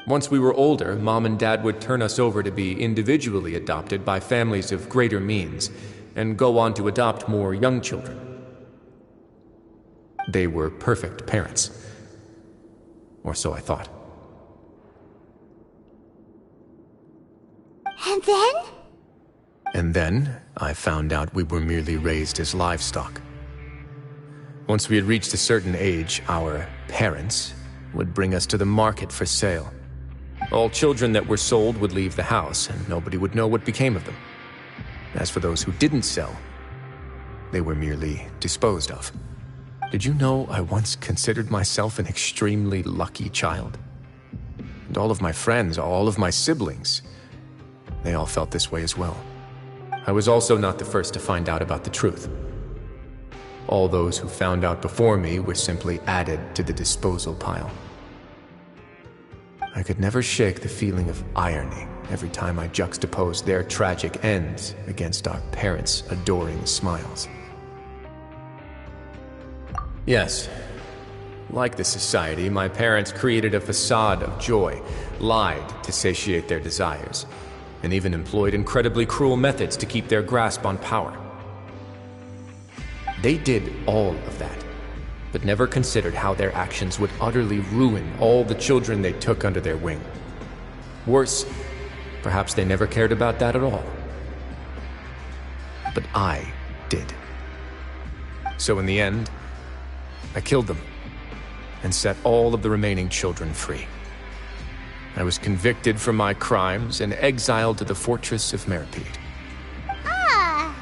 Once we were older, Mom and Dad would turn us over to be individually adopted by families of greater means, and go on to adopt more young children. They were perfect parents. Or so I thought. And then? And then, I found out we were merely raised as livestock. Once we had reached a certain age, our parents would bring us to the market for sale. All children that were sold would leave the house, and nobody would know what became of them. As for those who didn't sell, they were merely disposed of. Did you know I once considered myself an extremely lucky child? And all of my friends, all of my siblings, they all felt this way as well. I was also not the first to find out about the truth. All those who found out before me were simply added to the disposal pile. I could never shake the feeling of irony every time I juxtaposed their tragic ends against our parents' adoring smiles. Yes, like the society, my parents created a facade of joy, lied to satiate their desires, and even employed incredibly cruel methods to keep their grasp on power. They did all of that, but never considered how their actions would utterly ruin all the children they took under their wing. Worse, perhaps they never cared about that at all. But I did. So in the end, I killed them and set all of the remaining children free. I was convicted for my crimes and exiled to the fortress of Meripede. Ah!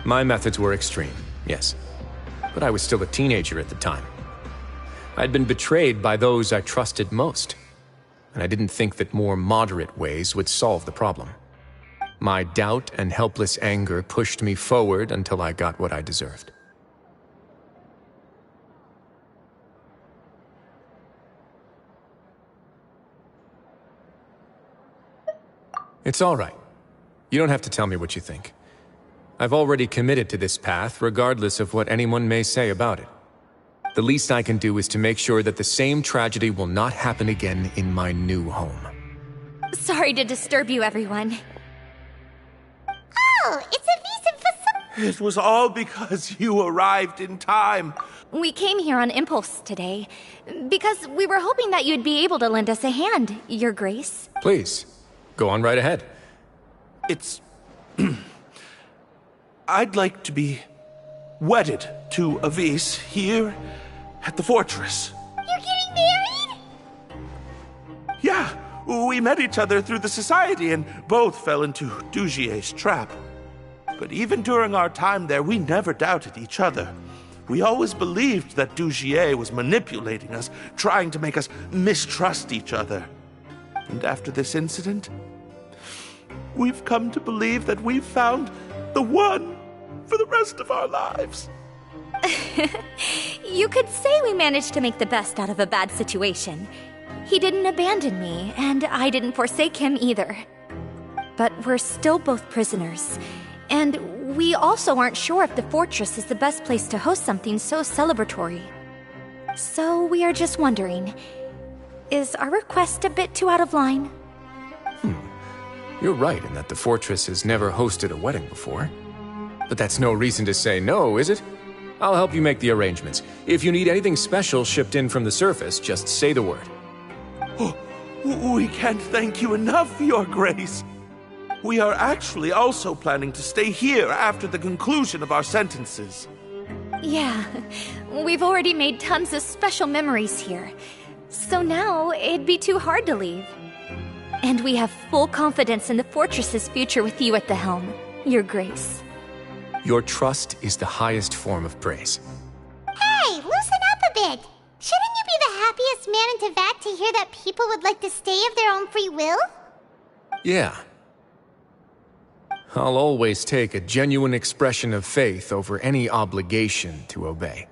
My methods were extreme, yes, but I was still a teenager at the time. I'd been betrayed by those I trusted most, and I didn't think that more moderate ways would solve the problem. My doubt and helpless anger pushed me forward until I got what I deserved. It's all right. You don't have to tell me what you think. I've already committed to this path, regardless of what anyone may say about it. The least I can do is to make sure that the same tragedy will not happen again in my new home. Sorry to disturb you, everyone. Oh, it's a reason for some... It was all because you arrived in time. We came here on impulse today, because we were hoping that you'd be able to lend us a hand, Your Grace. Please, go on right ahead. It's... I'd like to be wedded to Avis here at the fortress. You're getting married? Yeah, we met each other through the society and both fell into Dugier's trap. But even during our time there, we never doubted each other. We always believed that Dugier was manipulating us, trying to make us mistrust each other. And after this incident, we've come to believe that we've found the one for the rest of our lives. You could say we managed to make the best out of a bad situation. He didn't abandon me, and I didn't forsake him either. But we're still both prisoners, and we also aren't sure if the fortress is the best place to host something so celebratory. So we are just wondering, is our request a bit too out of line? You're right in that the fortress has never hosted a wedding before. But that's no reason to say no, is it? I'll help you make the arrangements. If you need anything special shipped in from the surface, just say the word. Oh, we can't thank you enough, Your Grace. We are actually also planning to stay here after the conclusion of our sentences. Yeah, we've already made tons of special memories here. So now, it'd be too hard to leave. And we have full confidence in the fortress's future with you at the helm, Your Grace. Your trust is the highest form of praise. Hey, loosen up a bit. Shouldn't you be the happiest man in Teyvat to hear that people would like to stay of their own free will? Yeah. I'll always take a genuine expression of faith over any obligation to obey.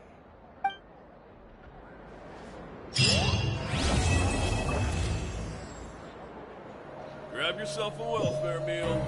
Grab yourself a welfare meal.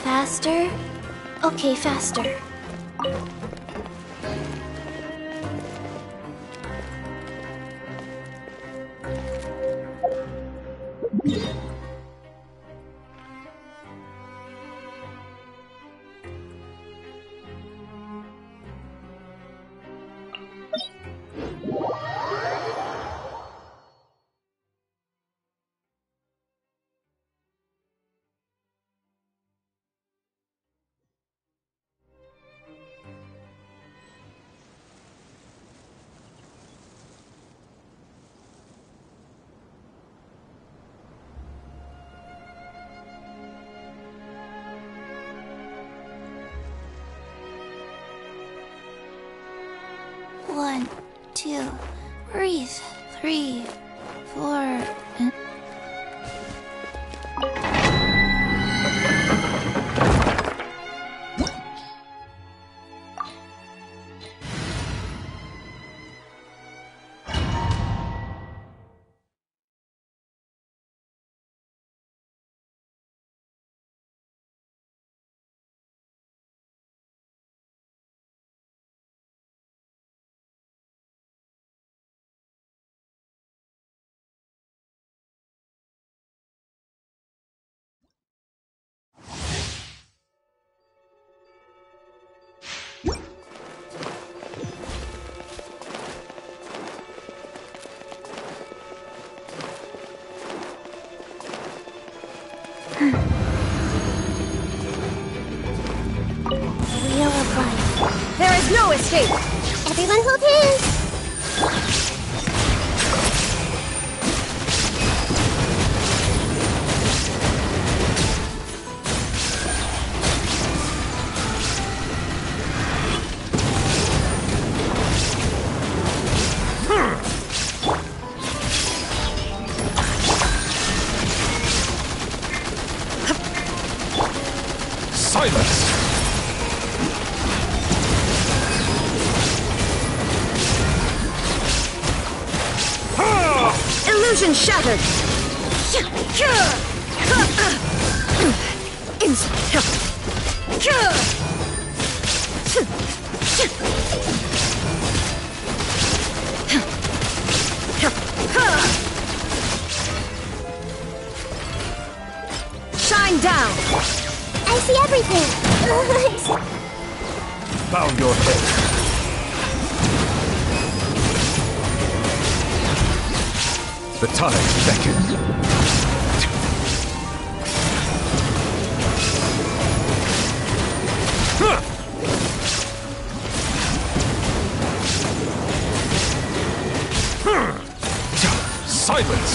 Faster? Okay, faster. One, two, breathe. 3, 4, and... escape! Everyone hold hands! Silence! Illusion shattered! Shine down! I see everything! Bow your head. The tide beckons. Silence!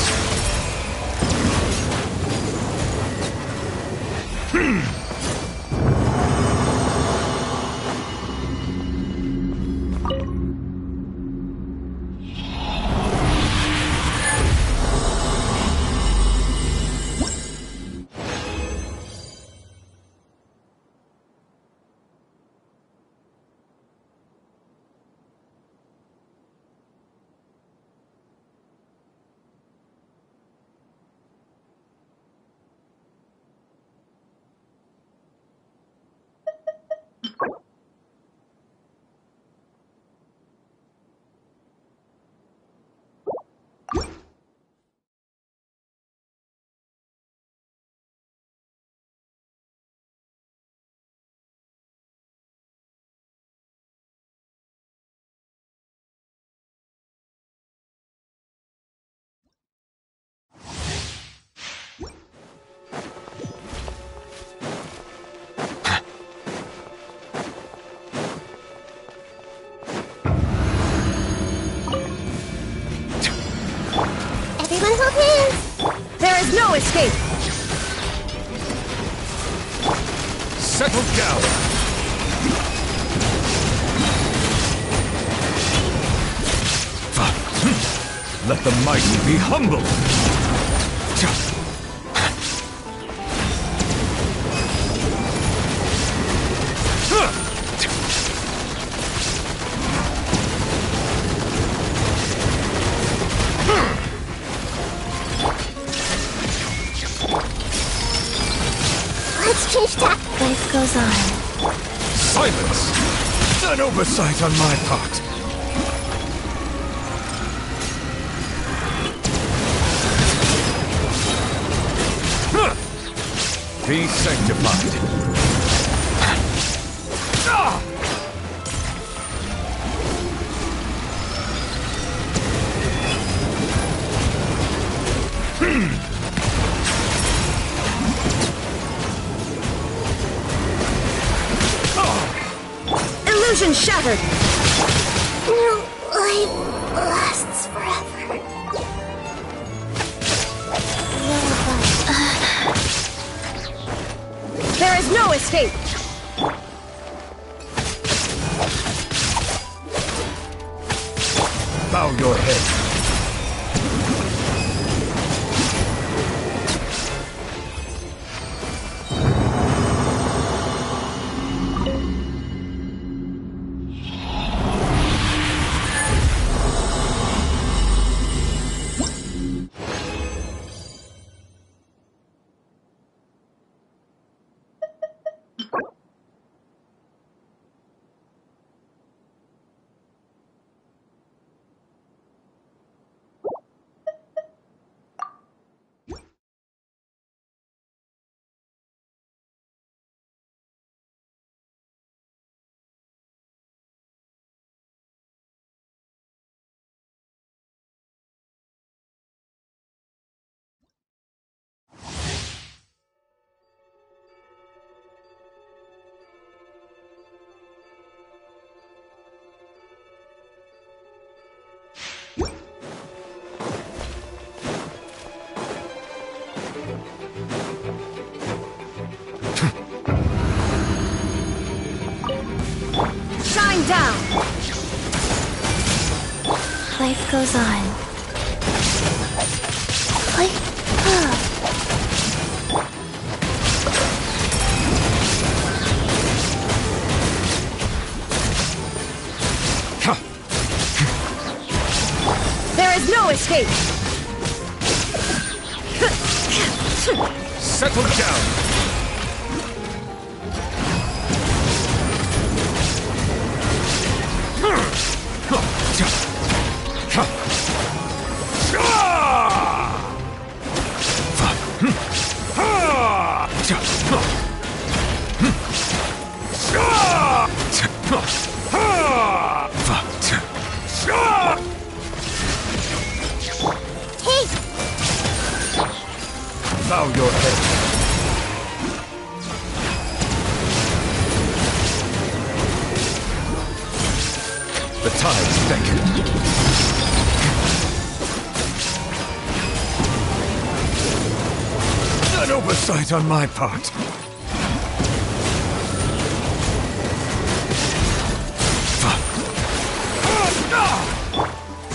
Everyone hold hands! There is no escape! Settle down! Let the mighty be humble! Let's change tack. Life goes on. Silence! An oversight on my part. Be sanctified. Illusion shattered! No life lasts forever. There is no escape! Bow your head. down! Life goes on. There is no escape! Settle down! Bow your head. The tides beckon. An oversight on my part.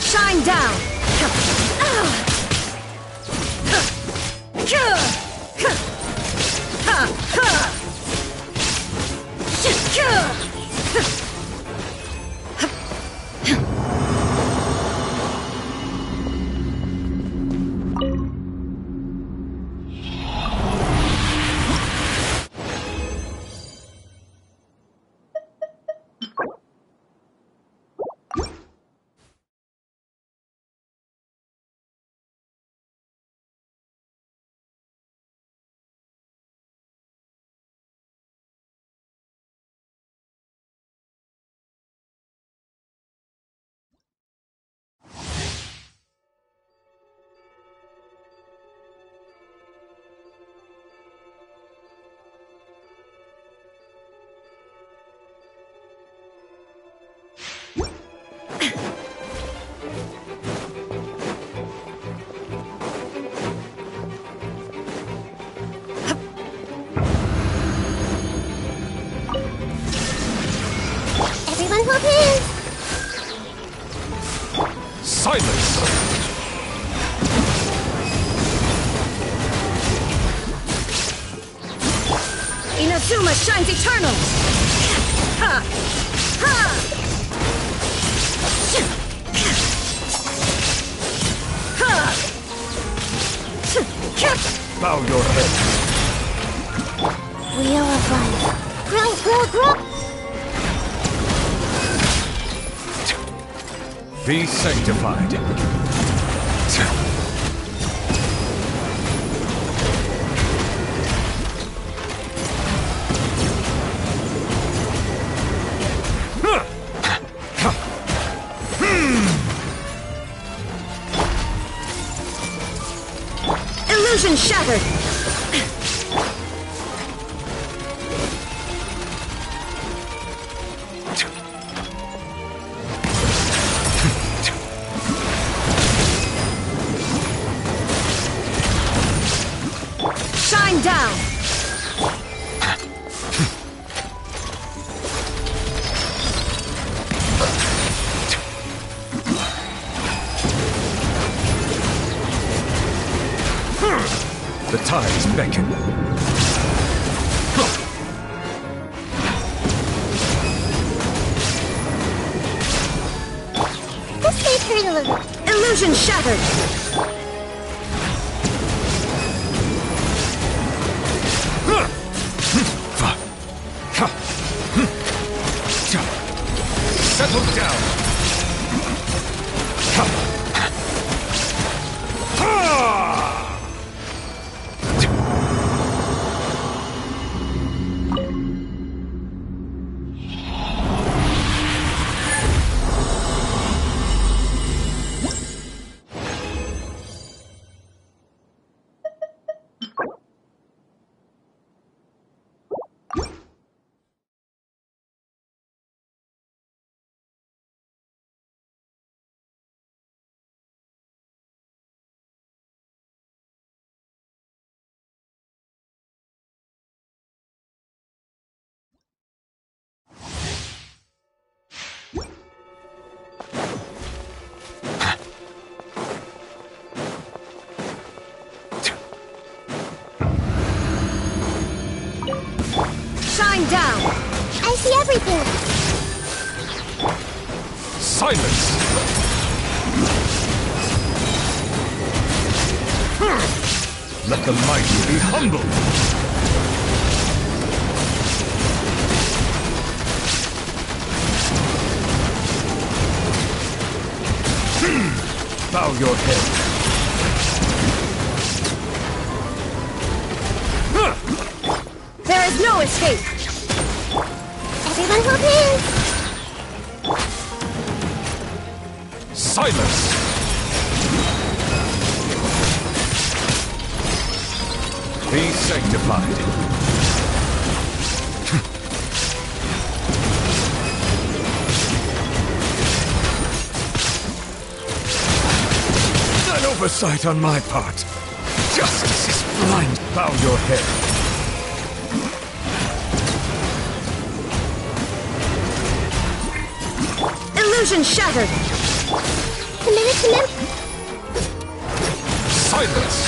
Shine down! Everyone hold hands! Silence! Inazuma shines eternal! Ha! Ha! Ha! Bow your head. Wheel of life. Grow, grow, grow! Be sanctified. Illusion shattered! Shine down! The tides beckon. This face hurt a little. Illusion shattered! Settle down. Shine down! I see everything! Silence! Let the mighty be humbled! Bow your head. There is no escape! Everyone hold hands! Silence! Be sanctified. An oversight on my part. Justice is blind. Bow your head. Illusion shattered! Command. Silence!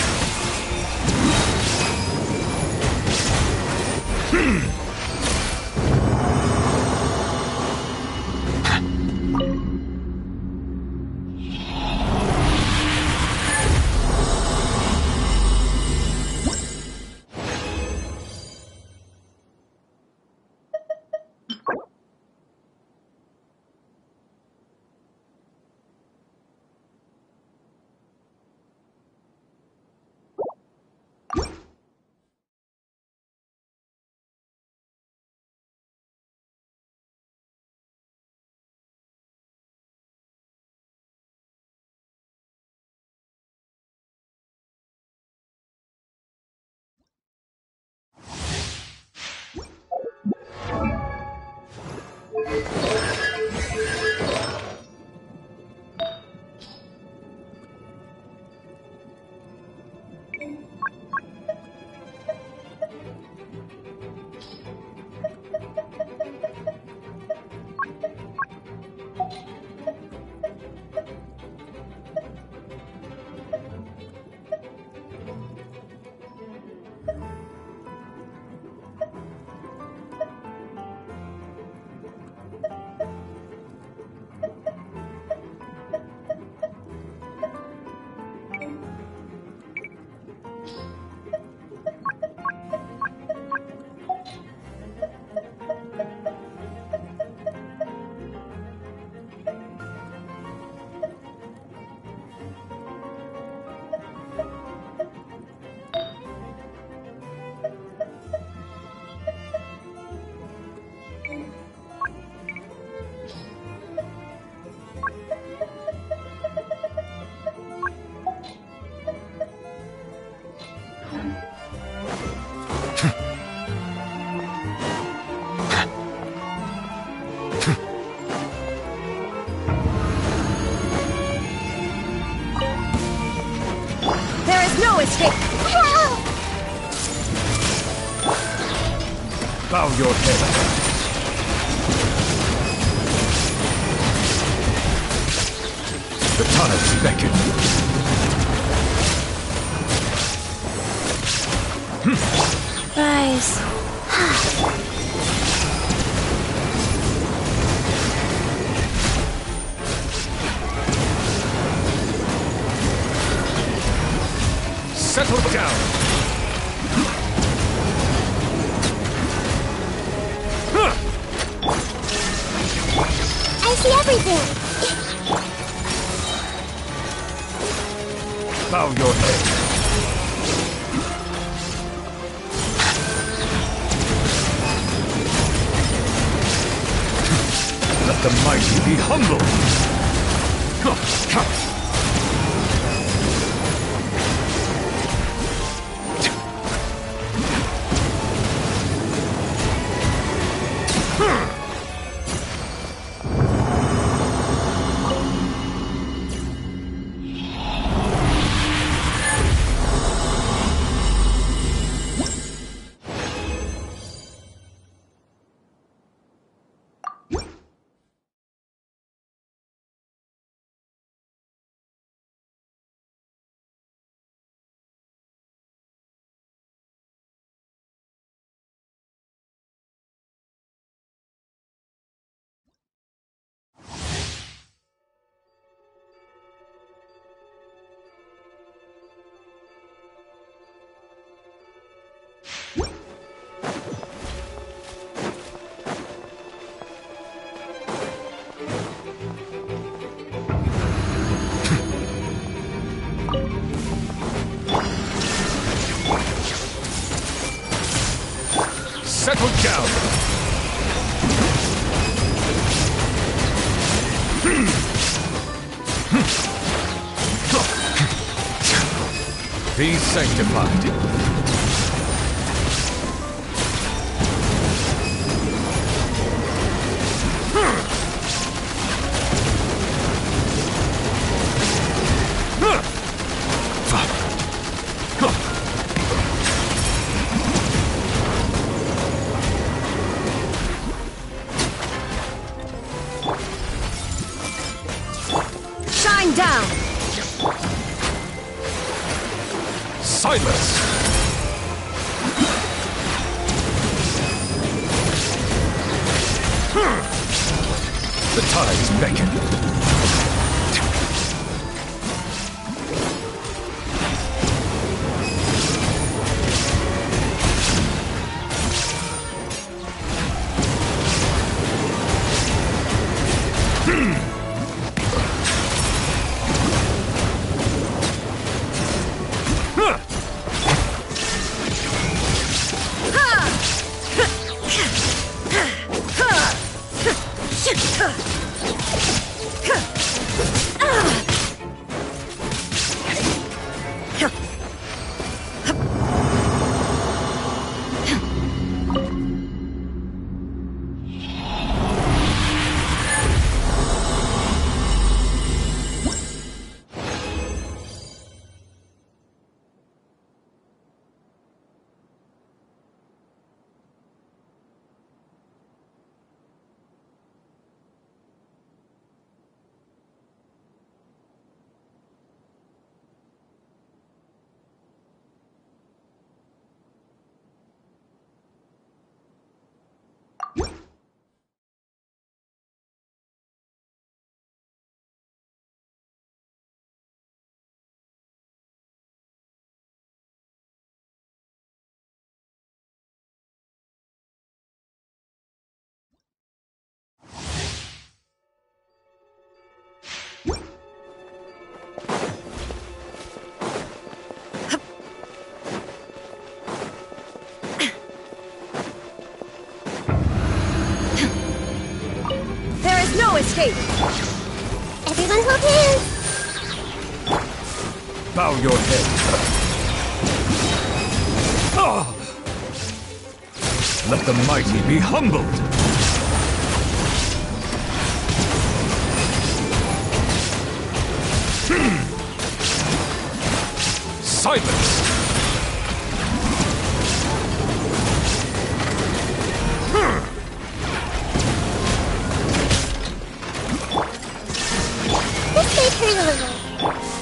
No escape! Bow your head. The tides beckon. Rise. Settle down. I see everything. Bow your head. Let the mighty be humble. Come. Be sanctified. Shine down! Silence! The tides beckon. There is no escape! Everyone hold hands! Bow your head. Ah! Let the mighty be humbled! Silence! This may hurt a little.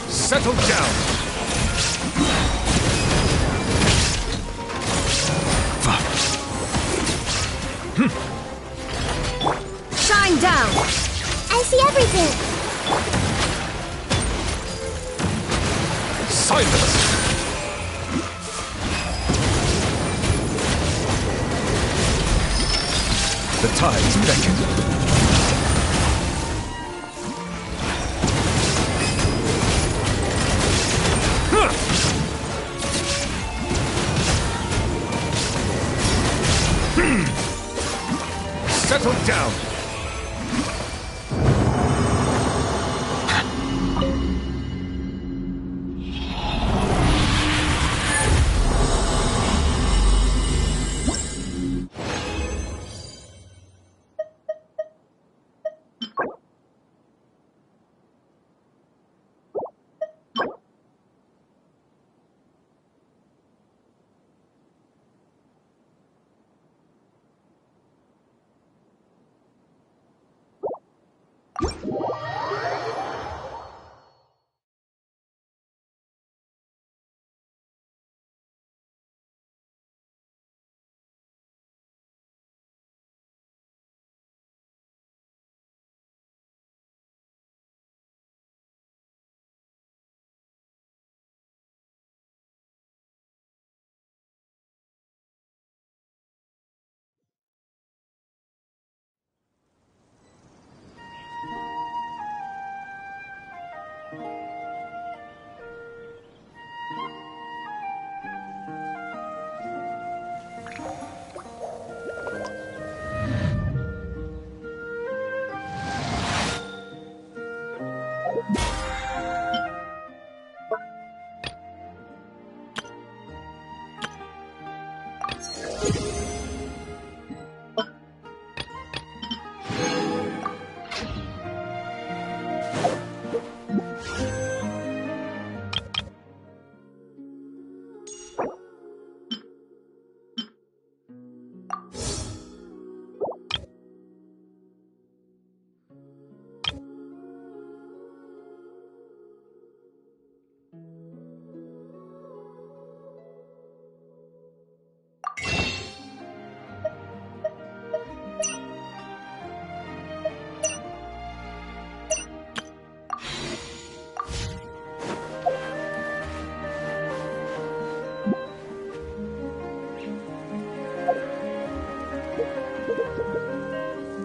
Settle down! Shine down! I see everything! Silence! The tides beckon. Settle down!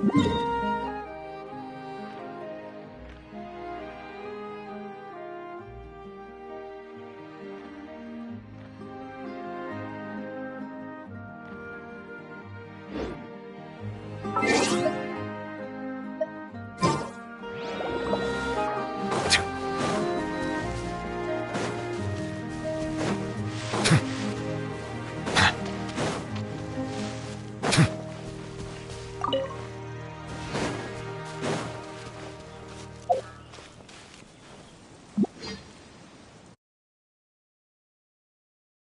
Huh?